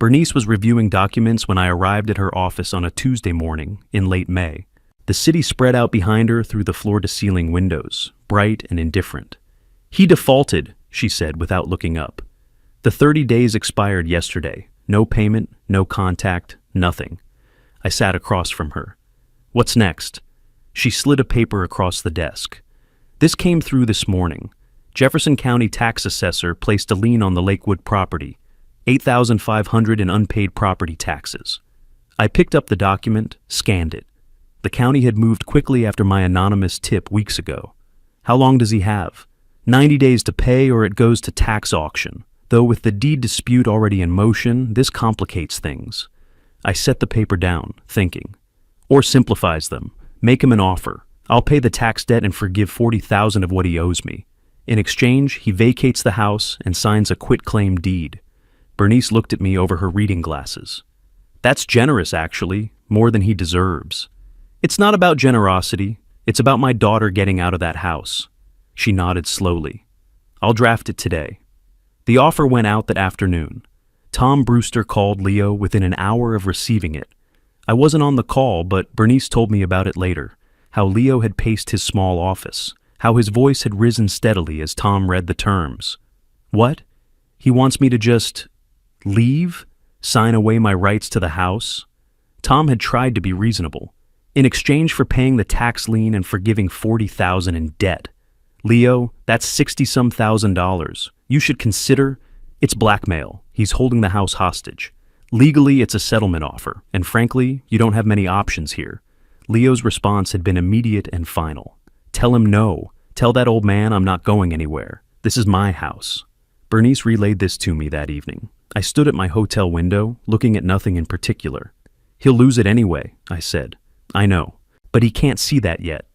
Speaker 1: Bernice was reviewing documents when I arrived at her office on a Tuesday morning in late May. The city spread out behind her through the floor-to-ceiling windows, bright and indifferent. He defaulted, she said without looking up. The 30 days expired yesterday. No payment, no contact, nothing. I sat across from her. What's next? She slid a paper across the desk. This came through this morning. Jefferson County tax assessor placed a lien on the Lakewood property, $8,500 in unpaid property taxes. I picked up the document, scanned it. The county had moved quickly after my anonymous tip weeks ago. How long does he have? 90 days to pay or it goes to tax auction. Though with the deed dispute already in motion, this complicates things. I set the paper down, thinking. Or simplifies them. Make him an offer. I'll pay the tax debt and forgive $40,000 of what he owes me. In exchange, he vacates the house and signs a quitclaim deed. Bernice looked at me over her reading glasses. That's generous, actually, more than he deserves. It's not about generosity. It's about my daughter getting out of that house. She nodded slowly. I'll draft it today. The offer went out that afternoon. Tom Brewster called Leo within an hour of receiving it. I wasn't on the call, but Bernice told me about it later, how Leo had paced his small office, how his voice had risen steadily as Tom read the terms. What? He wants me to just leave? Sign away my rights to the house? Tom had tried to be reasonable. In exchange for paying the tax lien and forgiving $40,000 in debt. Leo, that's $60-some thousand. You should consider. It's blackmail. He's holding the house hostage. Legally, it's a settlement offer, and frankly, you don't have many options here. Leo's response had been immediate and final. Tell him no. Tell that old man I'm not going anywhere. This is my house. Bernice relayed this to me that evening. I stood at my hotel window, looking at nothing in particular. He'll lose it anyway, I said. I know, but he can't see that yet.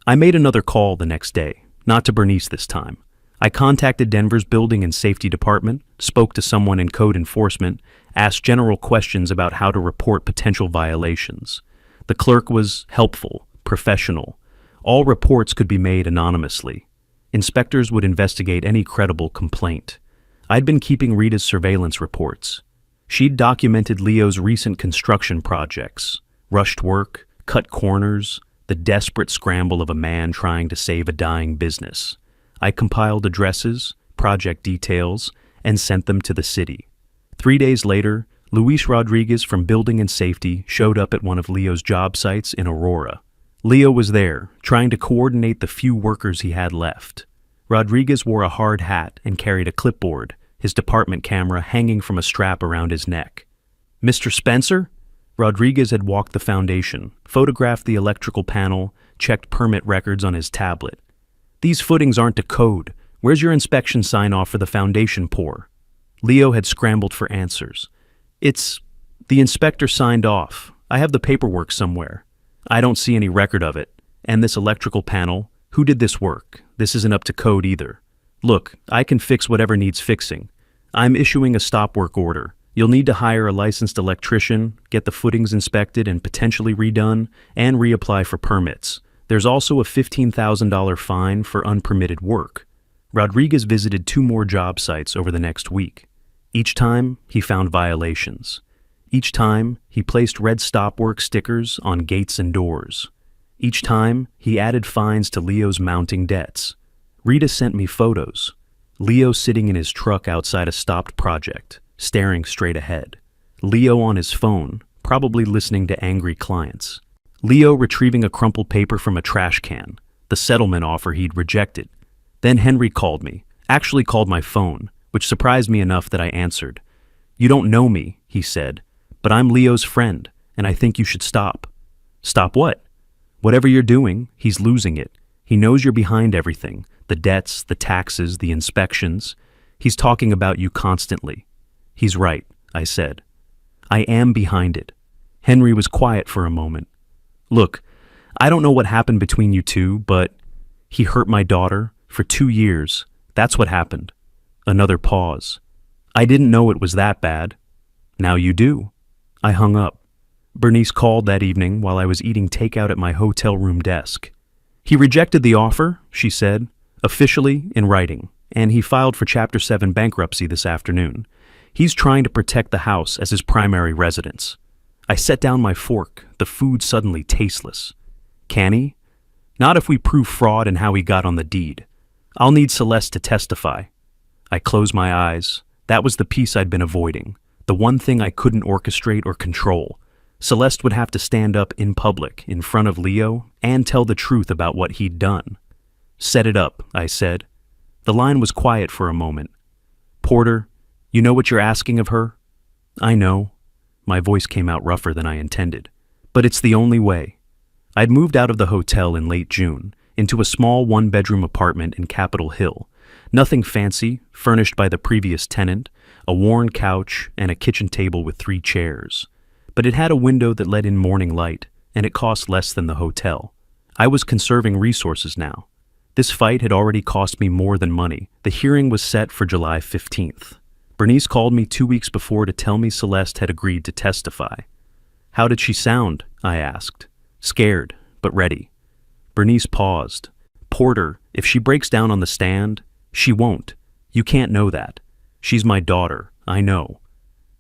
Speaker 1: I made another call the next day, not to Bernice this time. I contacted Denver's Building and Safety Department, spoke to someone in code enforcement, asked general questions about how to report potential violations. The clerk was helpful, professional. All reports could be made anonymously. Inspectors would investigate any credible complaint. I'd been keeping Rita's surveillance reports. She'd documented Leo's recent construction projects, rushed work, cut corners, the desperate scramble of a man trying to save a dying business. I compiled addresses, project details, and sent them to the city. 3 days later, Luis Rodriguez from Building and Safety showed up at one of Leo's job sites in Aurora. Leo was there, trying to coordinate the few workers he had left. Rodriguez wore a hard hat and carried a clipboard, his department camera hanging from a strap around his neck. "Mr. Spencer?" Rodriguez had walked the foundation, photographed the electrical panel, checked permit records on his tablet. "These footings aren't to code. Where's your inspection sign-off for the foundation pour?" Leo had scrambled for answers. The inspector signed off. I have the paperwork somewhere. I don't see any record of it. And this electrical panel, who did this work? This isn't up to code either. Look, I can fix whatever needs fixing. I'm issuing a stop work order. You'll need to hire a licensed electrician, get the footings inspected and potentially redone, and reapply for permits. There's also a $15,000 fine for unpermitted work. Rodriguez visited 2 more job sites over the next week. Each time, he found violations. Each time, he placed red stop work stickers on gates and doors. Each time, he added fines to Leo's mounting debts. Rita sent me photos. Leo sitting in his truck outside a stopped project, staring straight ahead. Leo on his phone, probably listening to angry clients. Leo retrieving a crumpled paper from a trash can, the settlement offer he'd rejected. Then Henry called me, actually called my phone, which surprised me enough that I answered. "You don't know me," he said, "but I'm Leo's friend, and I think you should stop." "Stop what?" "Whatever you're doing, he's losing it. He knows you're behind everything, the debts, the taxes, the inspections. He's talking about you constantly." "He's right," I said. "I am behind it." Henry was quiet for a moment. "Look, I don't know what happened between you two, but he hurt my daughter for 2 years. That's what happened." Another pause. "I didn't know it was that bad." "Now you do." I hung up. Bernice called that evening while I was eating takeout at my hotel room desk. "He rejected the offer," she said, "officially in writing, and he filed for Chapter 7 bankruptcy this afternoon. He's trying to protect the house as his primary residence." I set down my fork, the food suddenly tasteless. "Can he?" "Not if we prove fraud and how he got on the deed. I'll need Celeste to testify." I closed my eyes. That was the piece I'd been avoiding, the one thing I couldn't orchestrate or control. Celeste would have to stand up in public, in front of Leo, and tell the truth about what he'd done. "Set it up," I said. The line was quiet for a moment. "Porter, you know what you're asking of her?" "I know." My voice came out rougher than I intended. "But it's the only way." I'd moved out of the hotel in late June, into a small 1-bedroom apartment in Capitol Hill. Nothing fancy, furnished by the previous tenant, a worn couch, and a kitchen table with 3 chairs. But it had a window that let in morning light, and it cost less than the hotel. I was conserving resources now. This fight had already cost me more than money. The hearing was set for July 15th. Bernice called me 2 weeks before to tell me Celeste had agreed to testify. "How did she sound?" I asked. "Scared, but ready." Bernice paused. "Porter, if she breaks down on the stand, she won't. You can't know that. She's my daughter, I know."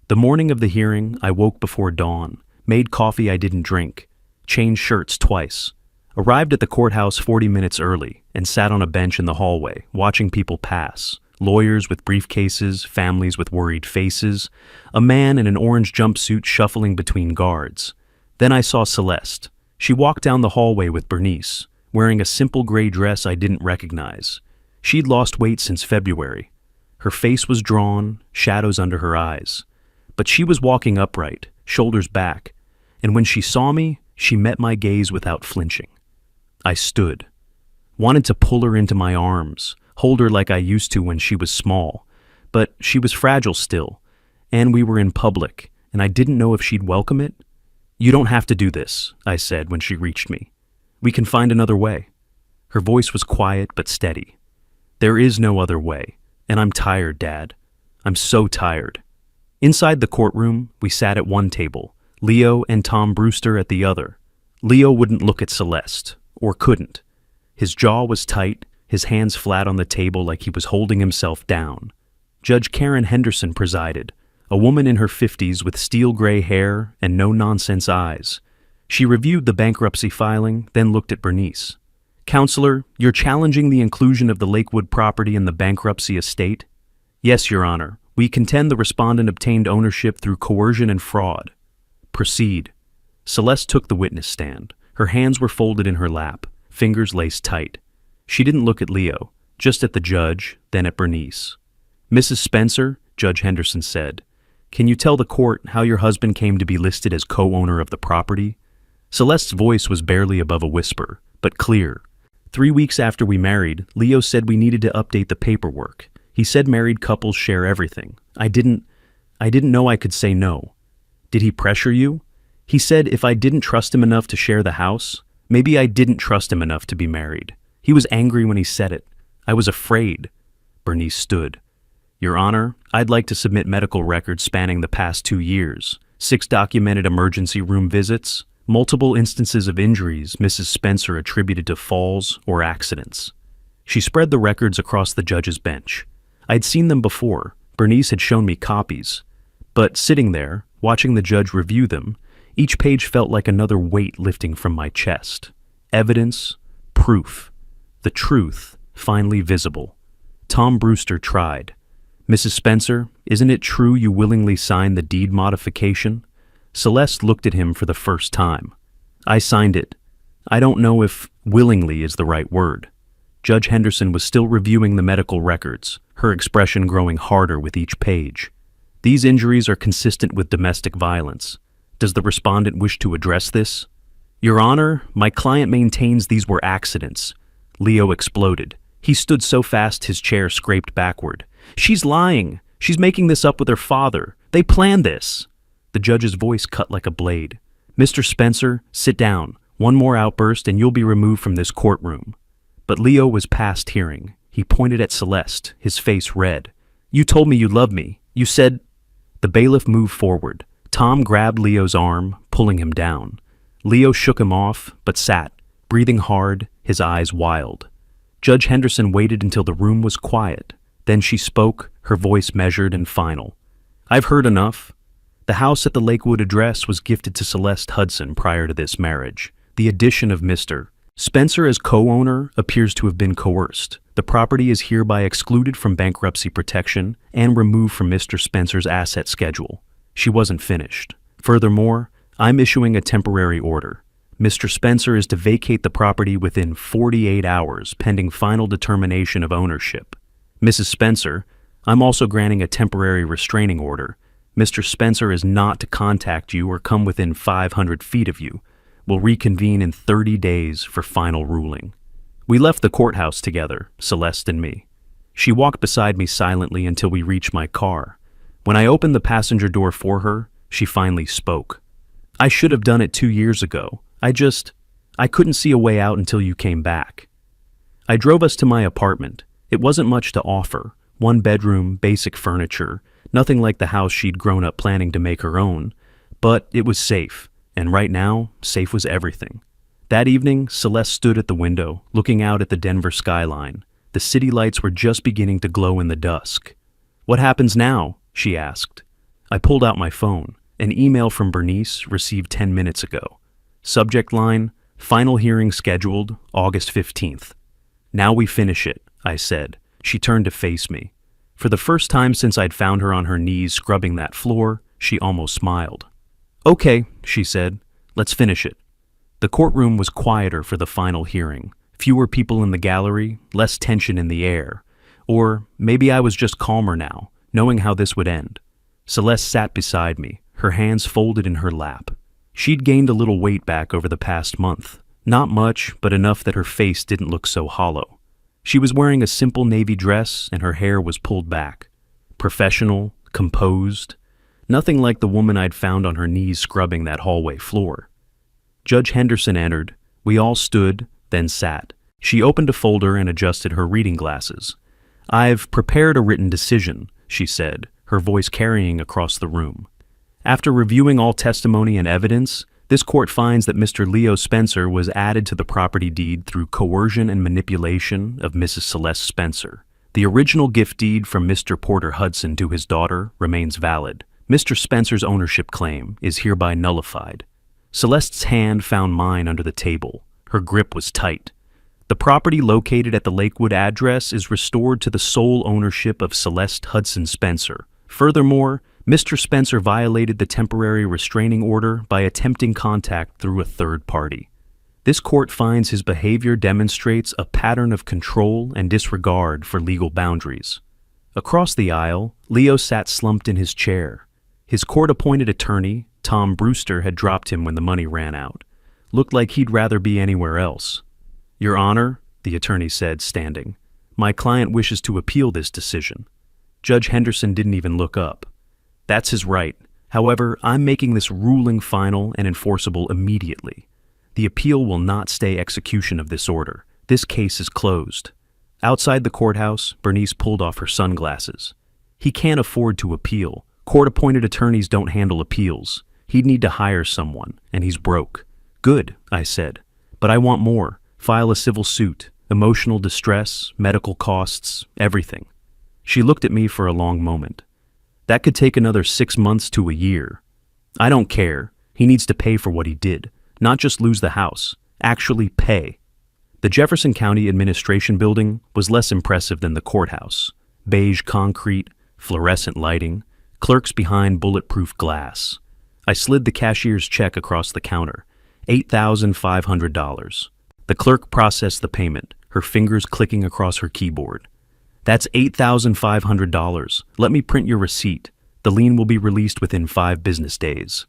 Speaker 1: The morning of the hearing, I woke before dawn, made coffee I didn't drink, changed shirts twice, arrived at the courthouse 40 minutes early, and sat on a bench in the hallway, watching people pass, lawyers with briefcases, families with worried faces, a man in an orange jumpsuit shuffling between guards. Then I saw Celeste. She walked down the hallway with Bernice, wearing a simple gray dress I didn't recognize. She'd lost weight since February. Her face was drawn, shadows under her eyes. But she was walking upright, shoulders back, and when she saw me, she met my gaze without flinching. I stood, wanted to pull her into my arms, hold her like I used to when she was small, but she was fragile still, and we were in public, and I didn't know if she'd welcome it. "You don't have to do this," I said when she reached me. "We can find another way." Her voice was quiet but steady. "There is no other way, and I'm tired, Dad. I'm so tired." Inside the courtroom, we sat at one table, Leo and Tom Brewster at the other. Leo wouldn't look at Celeste, or couldn't. His jaw was tight, his hands flat on the table like he was holding himself down. Judge Karen Henderson presided, a woman in her 50s with steel gray hair and no-nonsense eyes. She reviewed the bankruptcy filing, then looked at Bernice. "Counselor, you're challenging the inclusion of the Lakewood property in the bankruptcy estate?" "Yes, Your Honor. We contend the respondent obtained ownership through coercion and fraud." "Proceed." Celeste took the witness stand. Her hands were folded in her lap, fingers laced tight. She didn't look at Leo, just at the judge, then at Bernice. "Mrs. Spencer," Judge Henderson said, "can you tell the court how your husband came to be listed as co-owner of the property?" Celeste's voice was barely above a whisper, but clear. 3 weeks after we married, Leo said we needed to update the paperwork. He said married couples share everything. I didn't know I could say no. "Did he pressure you?" "He said if I didn't trust him enough to share the house, maybe I didn't trust him enough to be married. He was angry when he said it. I was afraid." Bernice stood. "Your Honor, I'd like to submit medical records spanning the past 2 years, 6 documented emergency room visits, multiple instances of injuries Mrs. Spencer attributed to falls or accidents." She spread the records across the judge's bench. I'd seen them before. Bernice had shown me copies. But sitting there, watching the judge review them, each page felt like another weight lifting from my chest. Evidence, proof, the truth finally visible. Tom Brewster tried. "Mrs. Spencer, isn't it true you willingly signed the deed modification?" Celeste looked at him for the first time. "I signed it. I don't know if willingly is the right word." Judge Henderson was still reviewing the medical records, her expression growing harder with each page. "These injuries are consistent with domestic violence. Does the respondent wish to address this?" "Your Honor, my client maintains these were accidents." Leo exploded. He stood so fast his chair scraped backward. "She's lying. She's making this up with her father. They planned this." The judge's voice cut like a blade. "Mr. Spencer, sit down. One more outburst and you'll be removed from this courtroom." But Leo was past hearing. He pointed at Celeste, his face red. "You told me you loved me. You said—" The bailiff moved forward. Tom grabbed Leo's arm, pulling him down. Leo shook him off, but sat, breathing hard, his eyes wild. Judge Henderson waited until the room was quiet. Then she spoke, her voice measured and final. "I've heard enough. The house at the Lakewood address was gifted to Celeste Hudson prior to this marriage. The addition of Mr. Spencer as co-owner appears to have been coerced. The property is hereby excluded from bankruptcy protection and removed from Mr. Spencer's asset schedule." She wasn't finished. "Furthermore, I'm issuing a temporary order. Mr. Spencer is to vacate the property within 48 hours pending final determination of ownership. Mrs. Spencer, I'm also granting a temporary restraining order. Mr. Spencer is not to contact you or come within 500 feet of you. We'll reconvene in 30 days for final ruling." We left the courthouse together, Celeste and me. She walked beside me silently until we reached my car. When I opened the passenger door for her, she finally spoke. "I should have done it 2 years ago. I couldn't see a way out until you came back." I drove us to my apartment. It wasn't much to offer. 1 bedroom, basic furniture, nothing like the house she'd grown up planning to make her own. But it was safe. And right now, safe was everything. That evening, Celeste stood at the window, looking out at the Denver skyline. The city lights were just beginning to glow in the dusk. "What happens now?" she asked. I pulled out my phone. An email from Bernice received 10 minutes ago. Subject line, "Final hearing scheduled, August 15th. "Now we finish it," I said. She turned to face me. For the first time since I'd found her on her knees scrubbing that floor, she almost smiled. "Okay," she said, "let's finish it." The courtroom was quieter for the final hearing. Fewer people in the gallery, less tension in the air. Or maybe I was just calmer now, knowing how this would end. Celeste sat beside me, her hands folded in her lap. She'd gained a little weight back over the past month. Not much, but enough that her face didn't look so hollow. She was wearing a simple navy dress and her hair was pulled back. Professional, composed. Nothing like the woman I'd found on her knees scrubbing that hallway floor. Judge Henderson entered. We all stood, then sat. She opened a folder and adjusted her reading glasses. "I've prepared a written decision," she said, her voice carrying across the room. "After reviewing all testimony and evidence, this court finds that Mr. Leo Spencer was added to the property deed through coercion and manipulation of Mrs. Celeste Spencer. The original gift deed from Mr. Porter Hudson to his daughter remains valid. Mr. Spencer's ownership claim is hereby nullified." Celeste's hand found mine under the table. Her grip was tight. "The property located at the Lakewood address is restored to the sole ownership of Celeste Hudson Spencer. Furthermore, Mr. Spencer violated the temporary restraining order by attempting contact through a third party. This court finds his behavior demonstrates a pattern of control and disregard for legal boundaries." Across the aisle, Leo sat slumped in his chair. His court-appointed attorney, Tom Brewster, had dropped him when the money ran out. Looked like he'd rather be anywhere else. "Your Honor," the attorney said, standing, "my client wishes to appeal this decision." Judge Henderson didn't even look up. "That's his right. However, I'm making this ruling final and enforceable immediately. The appeal will not stay execution of this order. This case is closed." Outside the courthouse, Bernice pulled off her sunglasses. "He can't afford to appeal. Court-appointed attorneys don't handle appeals. He'd need to hire someone, and he's broke." "Good," I said. "But I want more. File a civil suit, emotional distress, medical costs, everything." She looked at me for a long moment. "That could take another 6 months to a year." "I don't care. He needs to pay for what he did. Not just lose the house. Actually pay." The Jefferson County Administration Building was less impressive than the courthouse. Beige concrete, fluorescent lighting, clerks behind bulletproof glass. I slid the cashier's check across the counter. $8,500. The clerk processed the payment, her fingers clicking across her keyboard. "That's $8,500. Let me print your receipt. The lien will be released within 5 business days."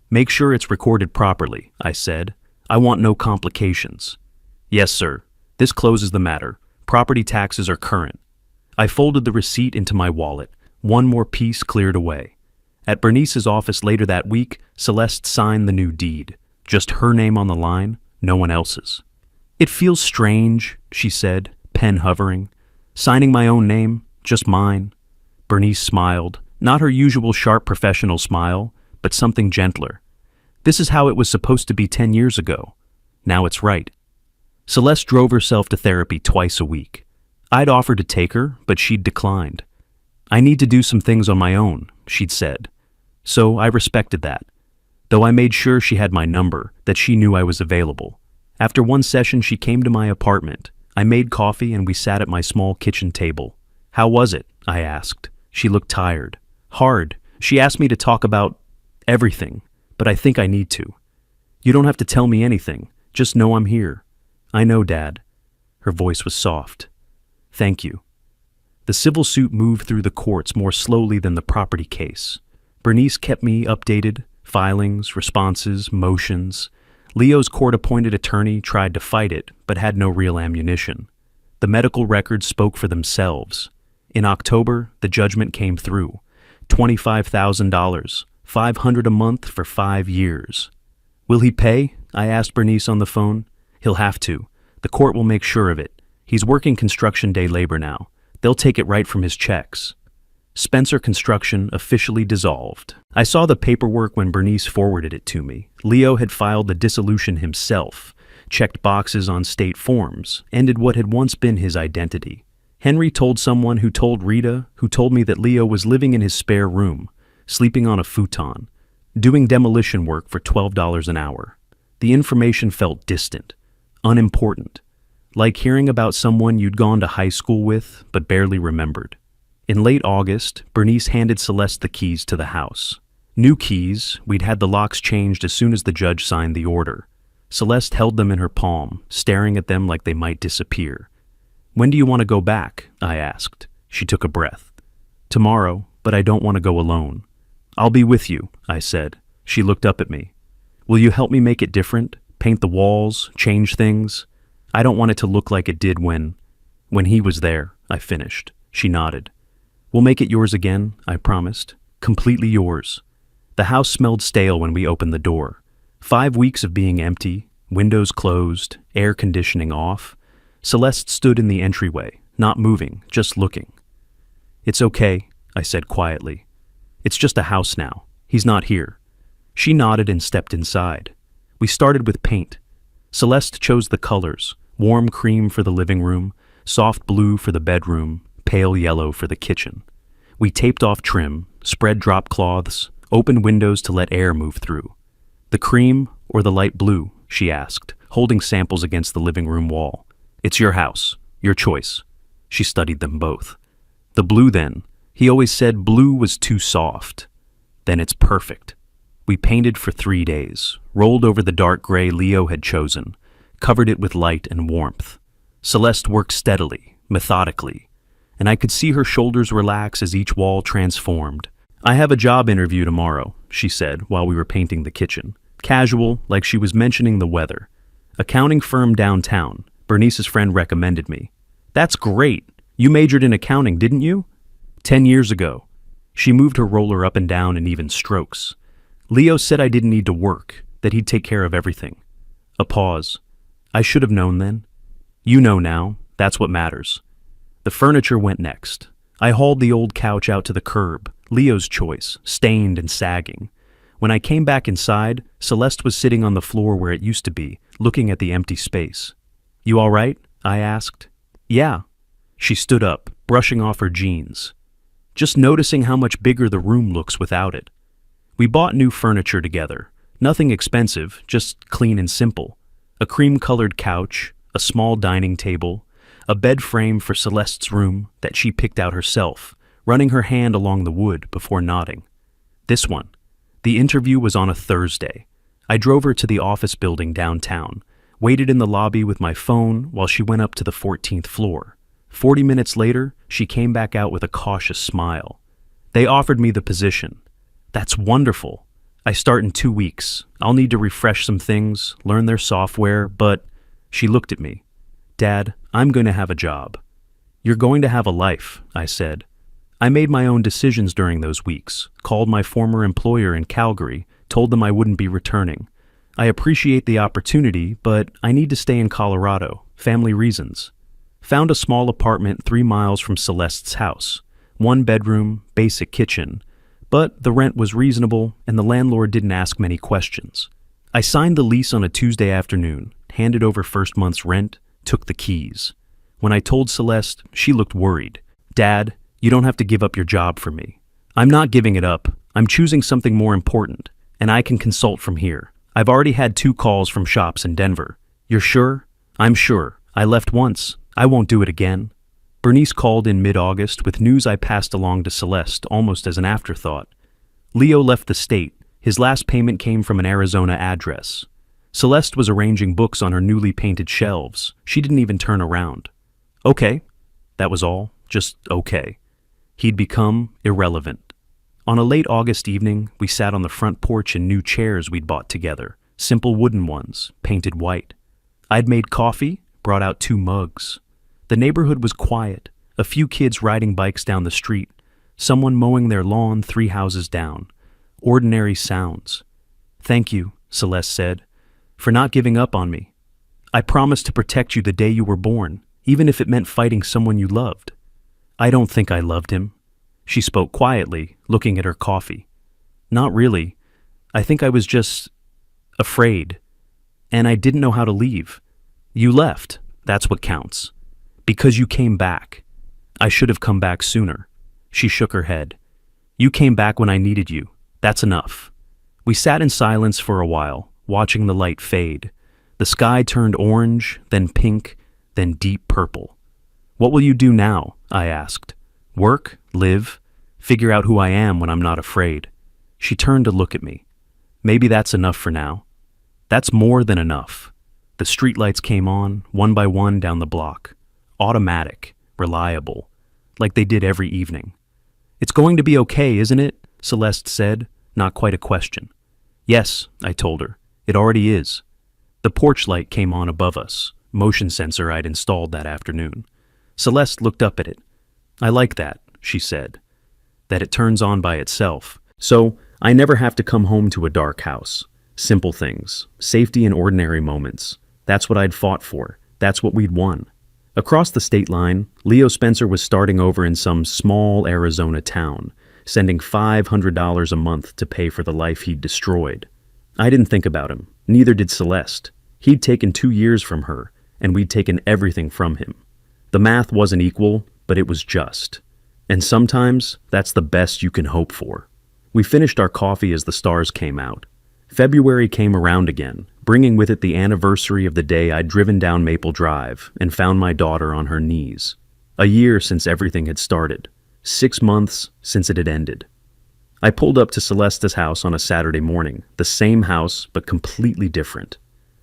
Speaker 1: "Make sure it's recorded properly," I said. "I want no complications." "Yes, sir. This closes the matter. Property taxes are current." I folded the receipt into my wallet. One more piece cleared away. At Bernice's office later that week, Celeste signed the new deed. Just her name on the line, no one else's. "It feels strange," she said, pen hovering. "Signing my own name, just mine." Bernice smiled, not her usual sharp professional smile, but something gentler. "This is how it was supposed to be 10 years ago. Now it's right." Celeste drove herself to therapy twice a week. I'd offered to take her, but she'd declined. "I need to do some things on my own," she'd said. So I respected that, though I made sure she had my number, that she knew I was available. After one session, she came to my apartment. I made coffee and we sat at my small kitchen table. "How was it?" I asked. She looked tired. "Hard." She asked me to talk about everything, but I think I need to. "You don't have to tell me anything. Just know I'm here." "I know, Dad." Her voice was soft. "Thank you." The civil suit moved through the courts more slowly than the property case. Bernice kept me updated, filings, responses, motions. Leo's court-appointed attorney tried to fight it, but had no real ammunition. The medical records spoke for themselves. In October, the judgment came through. $25,000, $500 a month for 5 years. "Will he pay?" I asked Bernice on the phone. "He'll have to. The court will make sure of it. He's working construction day labor now. They'll take it right from his checks." Spencer Construction officially dissolved. I saw the paperwork when Bernice forwarded it to me. Leo had filed the dissolution himself, checked boxes on state forms, ended what had once been his identity. Henry told someone who told Rita, who told me that Leo was living in his spare room, sleeping on a futon, doing demolition work for $12 an hour. The information felt distant, unimportant, like hearing about someone you'd gone to high school with but barely remembered. In late August, Bernice handed Celeste the keys to the house. New keys, we'd had the locks changed as soon as the judge signed the order. Celeste held them in her palm, staring at them like they might disappear. "When do you want to go back?" I asked. She took a breath. "Tomorrow, but I don't want to go alone." "I'll be with you," I said. She looked up at me. "Will you help me make it different? Paint the walls, change things? I don't want it to look like it did when he was there," I finished. She nodded. "We'll make it yours again," I promised. "Completely yours." The house smelled stale when we opened the door. 5 weeks of being empty, windows closed, air conditioning off. Celeste stood in the entryway, not moving, just looking. "It's okay," I said quietly. "It's just a house now. He's not here." She nodded and stepped inside. We started with paint. Celeste chose the colors: warm cream for the living room, soft blue for the bedroom, pale yellow for the kitchen. We taped off trim, spread drop cloths, opened windows to let air move through. "The cream or the light blue?" she asked, holding samples against the living room wall. "It's your house, your choice." She studied them both. "The blue then. He always said blue was too soft." "Then it's perfect." We painted for 3 days, rolled over the dark gray Leo had chosen, covered it with light and warmth. Celeste worked steadily, methodically, and I could see her shoulders relax as each wall transformed. "I have a job interview tomorrow," she said while we were painting the kitchen. Casual, like she was mentioning the weather. "Accounting firm downtown. Bernice's friend recommended me." "That's great. You majored in accounting, didn't you?" 10 years ago." She moved her roller up and down in even strokes. "Leo said I didn't need to work, that he'd take care of everything." A pause. "I should have known then." "You know now. That's what matters." The furniture went next. I hauled the old couch out to the curb, Leo's choice, stained and sagging. When I came back inside, Celeste was sitting on the floor where it used to be, looking at the empty space. "You all right?" I asked. "Yeah." She stood up, brushing off her jeans. "Just noticing how much bigger the room looks without it." We bought new furniture together. Nothing expensive, just clean and simple. A cream-colored couch, a small dining table, a bed frame for Celeste's room that she picked out herself, running her hand along the wood before nodding. "This one." The interview was on a Thursday. I drove her to the office building downtown, waited in the lobby with my phone while she went up to the 14th floor. 40 minutes later, she came back out with a cautious smile. "They offered me the position." "That's wonderful. I start in 2 weeks. I'll need to refresh some things, learn their software, but..." She looked at me. "Dad, I'm going to have a job." "You're going to have a life," I said. I made my own decisions during those weeks, called my former employer in Calgary, told them I wouldn't be returning. I appreciate the opportunity, but I need to stay in Colorado, family reasons. Found a small apartment 3 miles from Celeste's house. 1 bedroom, basic kitchen. But the rent was reasonable, and the landlord didn't ask many questions. I signed the lease on a Tuesday afternoon, handed over first month's rent, took the keys. When I told Celeste, she looked worried. "Dad, you don't have to give up your job for me." "I'm not giving it up. I'm choosing something more important, and I can consult from here. I've already had 2 calls from shops in Denver." "You're sure?" "I'm sure. I left once. I won't do it again." Bernice called in mid-August with news I passed along to Celeste almost as an afterthought. Leo left the state. His last payment came from an Arizona address. Celeste was arranging books on her newly painted shelves. She didn't even turn around. Okay. That was all. Just okay. He'd become irrelevant. On a late August evening, we sat on the front porch in new chairs we'd bought together, simple wooden ones, painted white. I'd made coffee, brought out 2 mugs. The neighborhood was quiet, a few kids riding bikes down the street, someone mowing their lawn 3 houses down. Ordinary sounds. "Thank you," Celeste said, "for not giving up on me. I promised to protect you the day you were born, even if it meant fighting someone you loved." "I don't think I loved him." She spoke quietly, looking at her coffee. "Not really. I think I was just afraid. And I didn't know how to leave. You left. That's what counts. Because you came back. I should have come back sooner." She shook her head. "You came back when I needed you. That's enough." We sat in silence for a while, watching the light fade. The sky turned orange, then pink, then deep purple. "What will you do now?" I asked. Work, live, figure out who I am when I'm not afraid. She turned to look at me. Maybe that's enough for now. That's more than enough. The streetlights came on, one by one down the block. Automatic, reliable, like they did every evening. It's going to be okay, isn't it? Celeste said, not quite a question. Yes, I told her. It already is. The porch light came on above us, motion sensor I'd installed that afternoon. Celeste looked up at it. I like that, she said. That it turns on by itself. So I never have to come home to a dark house. Simple things, safety in ordinary moments. That's what I'd fought for. That's what we'd won. Across the state line, Leo Spencer was starting over in some small Arizona town, sending $500 a month to pay for the life he'd destroyed. I didn't think about him. Neither did Celeste. He'd taken 2 years from her, and we'd taken everything from him. The math wasn't equal, but it was just. And sometimes, that's the best you can hope for. We finished our coffee as the stars came out. February came around again, bringing with it the anniversary of the day I'd driven down Maple Drive and found my daughter on her knees. A year since everything had started. 6 months since it had ended. I pulled up to Celeste's house on a Saturday morning, the same house, but completely different.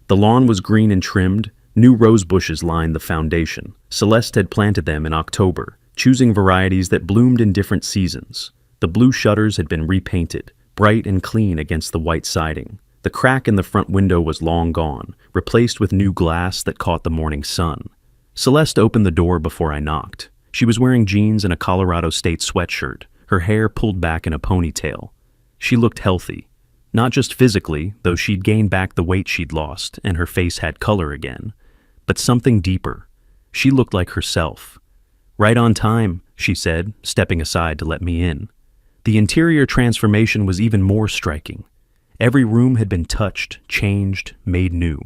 Speaker 1: The lawn was green and trimmed, new rose bushes lined the foundation. Celeste had planted them in October, choosing varieties that bloomed in different seasons. The blue shutters had been repainted, bright and clean against the white siding. The crack in the front window was long gone, replaced with new glass that caught the morning sun. Celeste opened the door before I knocked. She was wearing jeans and a Colorado State sweatshirt, her hair pulled back in a ponytail. She looked healthy. Not just physically, though she'd gained back the weight she'd lost and her face had color again, but something deeper. She looked like herself. Right on time, she said, stepping aside to let me in. The interior transformation was even more striking. Every room had been touched, changed, made new.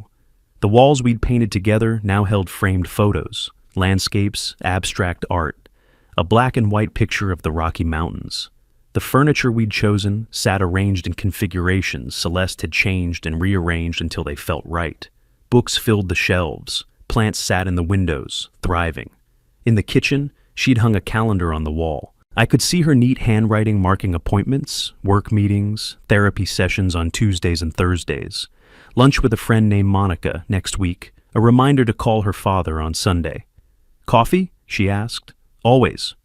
Speaker 1: The walls we'd painted together now held framed photos, landscapes, abstract art, a black and white picture of the Rocky Mountains. The furniture we'd chosen sat arranged in configurations Celeste had changed and rearranged until they felt right. Books filled the shelves, plants sat in the windows, thriving. In the kitchen, she'd hung a calendar on the wall. I could see her neat handwriting marking appointments, work meetings, therapy sessions on Tuesdays and Thursdays, lunch with a friend named Monica next week, a reminder to call her father on Sunday. Coffee? She asked. Always.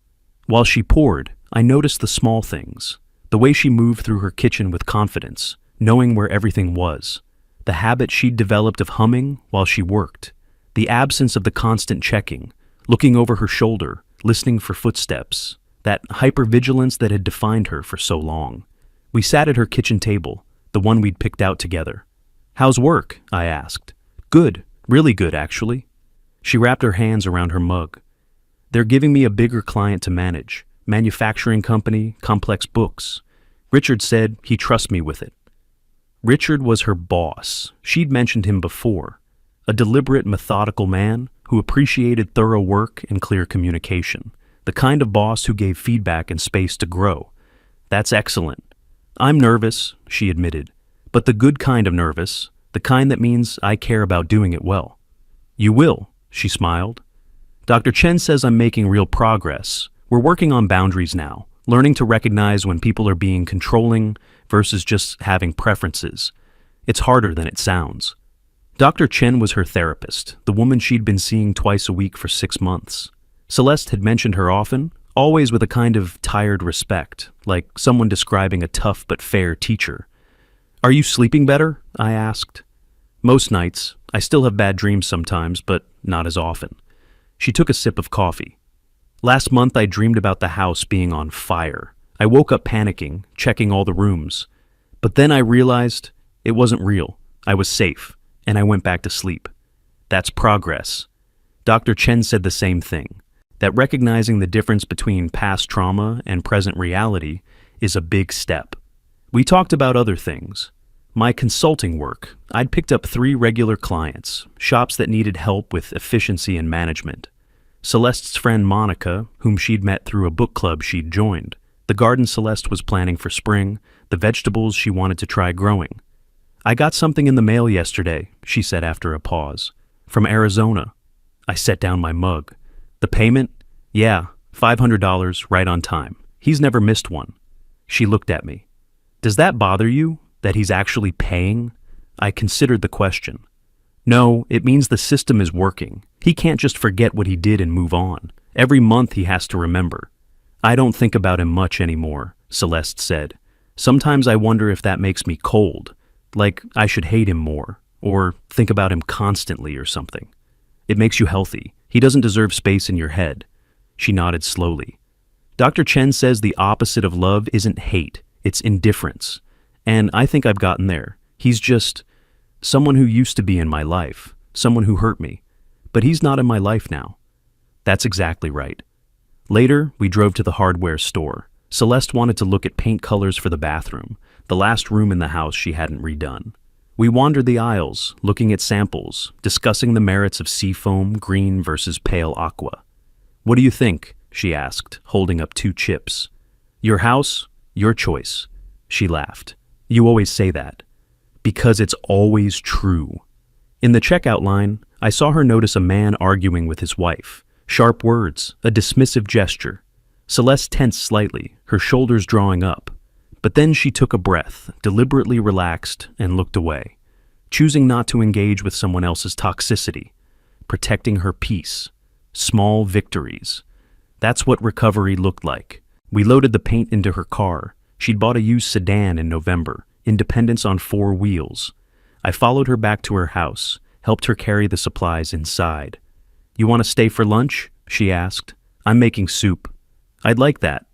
Speaker 1: While she poured, I noticed the small things, the way she moved through her kitchen with confidence, knowing where everything was, the habit she'd developed of humming while she worked, the absence of the constant checking, looking over her shoulder, listening for footsteps, that hypervigilance that had defined her for so long. We sat at her kitchen table, the one we'd picked out together. How's work? I asked. Good, really good, actually. She wrapped her hands around her mug. They're giving me a bigger client to manage, manufacturing company, complex books. Richard said he trusts me with it. Richard was her boss. She'd mentioned him before. A deliberate, methodical man who appreciated thorough work and clear communication. The kind of boss who gave feedback and space to grow. That's excellent. I'm nervous, she admitted, but the good kind of nervous, the kind that means I care about doing it well. You will, she smiled. Dr. Chen says I'm making real progress. We're working on boundaries now, learning to recognize when people are being controlling versus just having preferences. It's harder than it sounds. Dr. Chen was her therapist, the woman she'd been seeing twice a week for 6 months. Celeste had mentioned her often, always with a kind of tired respect, like someone describing a tough but fair teacher. Are you sleeping better? I asked. Most nights. I still have bad dreams sometimes, but not as often. She took a sip of coffee. Last month I dreamed about the house being on fire. I woke up panicking, checking all the rooms. But then I realized it wasn't real. I was safe, and I went back to sleep. That's progress. Dr. Chen said the same thing. That recognizing the difference between past trauma and present reality is a big step. We talked about other things. My consulting work. I'd picked up 3 regular clients, shops that needed help with efficiency and management. Celeste's friend Monica, whom she'd met through a book club she'd joined, the garden Celeste was planning for spring, the vegetables she wanted to try growing. I got something in the mail yesterday, she said after a pause. From Arizona. I set down my mug. The payment? Yeah, $500 right on time. He's never missed one. She looked at me. Does that bother you, that he's actually paying? I considered the question. No, it means the system is working. He can't just forget what he did and move on. Every month he has to remember. I don't think about him much anymore, Celeste said. Sometimes I wonder if that makes me cold, like I should hate him more, or think about him constantly or something. It makes you healthy. He doesn't deserve space in your head. She nodded slowly. Dr. Chen says the opposite of love isn't hate, it's indifference. And I think I've gotten there. He's just someone who used to be in my life, someone who hurt me. But he's not in my life now. That's exactly right. Later, we drove to the hardware store. Celeste wanted to look at paint colors for the bathroom, the last room in the house she hadn't redone. We wandered the aisles, looking at samples, discussing the merits of seafoam, green versus pale aqua. What do you think? She asked, holding up 2 chips. Your house, your choice. She laughed. You always say that. Because it's always true. In the checkout line, I saw her notice a man arguing with his wife. Sharp words, a dismissive gesture. Celeste tensed slightly, her shoulders drawing up. But then she took a breath, deliberately relaxed, and looked away, choosing not to engage with someone else's toxicity, protecting her peace. Small victories. That's what recovery looked like. We loaded the paint into her car. She'd bought a used sedan in November, independence on 4 wheels. I followed her back to her house, helped her carry the supplies inside. You want to stay for lunch? She asked. I'm making soup. I'd like that.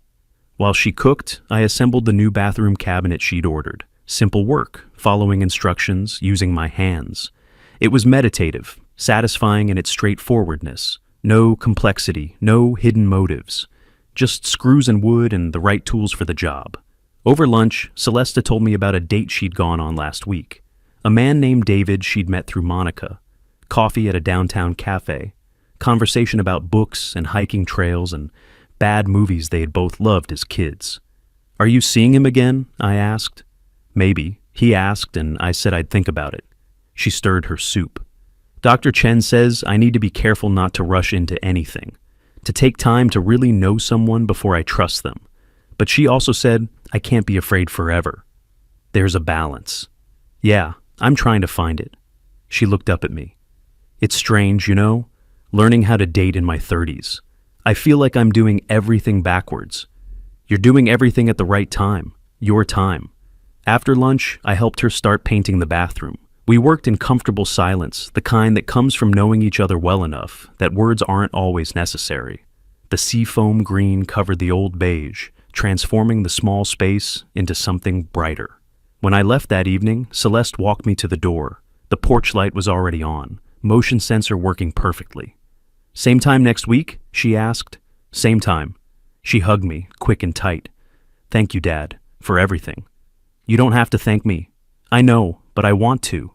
Speaker 1: While she cooked, I assembled the new bathroom cabinet she'd ordered. Simple work, following instructions, using my hands. It was meditative, satisfying in its straightforwardness. No complexity, no hidden motives. Just screws and wood and the right tools for the job. Over lunch, Celeste told me about a date she'd gone on last week. A man named David she'd met through Monica. Coffee at a downtown cafe. Conversation about books and hiking trails and bad movies they had both loved as kids. Are you seeing him again? I asked. Maybe. He asked, and I said I'd think about it. She stirred her soup. Dr. Chen says I need to be careful not to rush into anything, to take time to really know someone before I trust them. But she also said I can't be afraid forever. There's a balance. Yeah, I'm trying to find it. She looked up at me. It's strange, you know, learning how to date in my 30s. I feel like I'm doing everything backwards. You're doing everything at the right time, your time. After lunch, I helped her start painting the bathroom. We worked in comfortable silence, the kind that comes from knowing each other well enough that words aren't always necessary. The seafoam green covered the old beige, transforming the small space into something brighter. When I left that evening, Celeste walked me to the door. The porch light was already on, motion sensor working perfectly. Same time next week? She asked. Same time. She hugged me, quick and tight. Thank you, Dad, for everything. You don't have to thank me. I know, but I want to.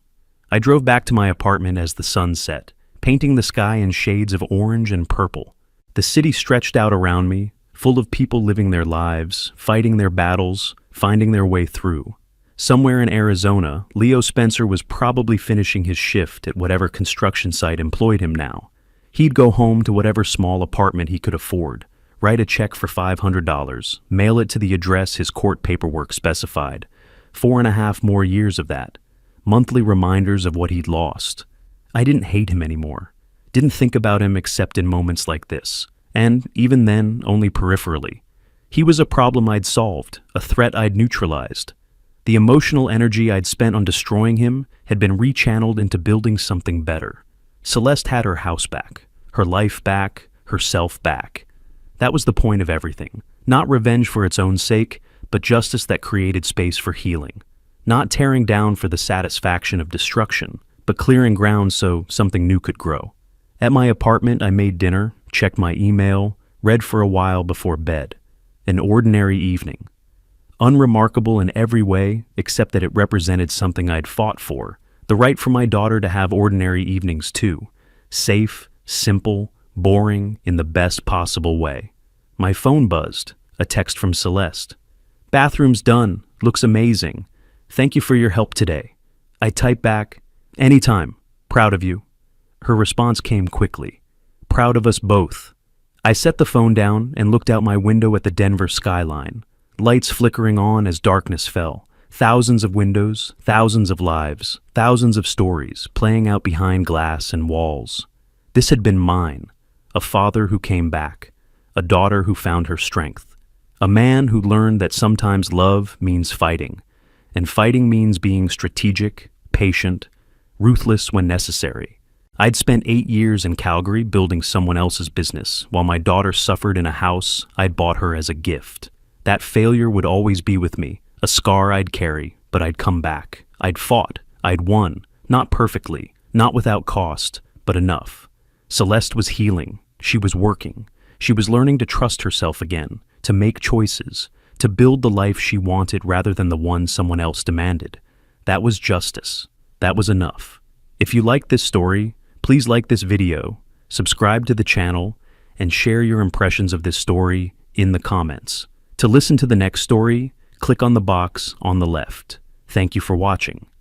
Speaker 1: I drove back to my apartment as the sun set, painting the sky in shades of orange and purple. The city stretched out around me, full of people living their lives, fighting their battles, finding their way through. Somewhere in Arizona, Leo Spencer was probably finishing his shift at whatever construction site employed him now. He'd go home to whatever small apartment he could afford, write a check for $500, mail it to the address his court paperwork specified. 4.5 more years of that. Monthly reminders of what he'd lost. I didn't hate him anymore. Didn't think about him except in moments like this. And even then, only peripherally. He was a problem I'd solved, a threat I'd neutralized. The emotional energy I'd spent on destroying him had been rechanneled into building something better. Celeste had her house back, her life back, herself back. That was the point of everything. Not revenge for its own sake, but justice that created space for healing. Not tearing down for the satisfaction of destruction, but clearing ground so something new could grow. At my apartment, I made dinner, checked my email, read for a while before bed. An ordinary evening. Unremarkable in every way, except that it represented something I'd fought for. The right for my daughter to have ordinary evenings too. Safe, simple, boring, in the best possible way. My phone buzzed, a text from Celeste. Bathroom's done, looks amazing. Thank you for your help today. I typed back, anytime, proud of you. Her response came quickly. Proud of us both. I set the phone down and looked out my window at the Denver skyline, lights flickering on as darkness fell. Thousands of windows, thousands of lives, thousands of stories playing out behind glass and walls. This had been mine, a father who came back, a daughter who found her strength, a man who learned that sometimes love means fighting, and fighting means being strategic, patient, ruthless when necessary. I'd spent 8 years in Calgary building someone else's business, while my daughter suffered in a house I'd bought her as a gift. That failure would always be with me, a scar I'd carry, but I'd come back. I'd fought. I'd won. Not perfectly, not without cost, but enough. Celeste was healing. She was working. She was learning to trust herself again, to make choices, to build the life she wanted rather than the one someone else demanded. That was justice. That was enough. If you liked this story, please like this video, subscribe to the channel, and share your impressions of this story in the comments. To listen to the next story, click on the box on the left. Thank you for watching.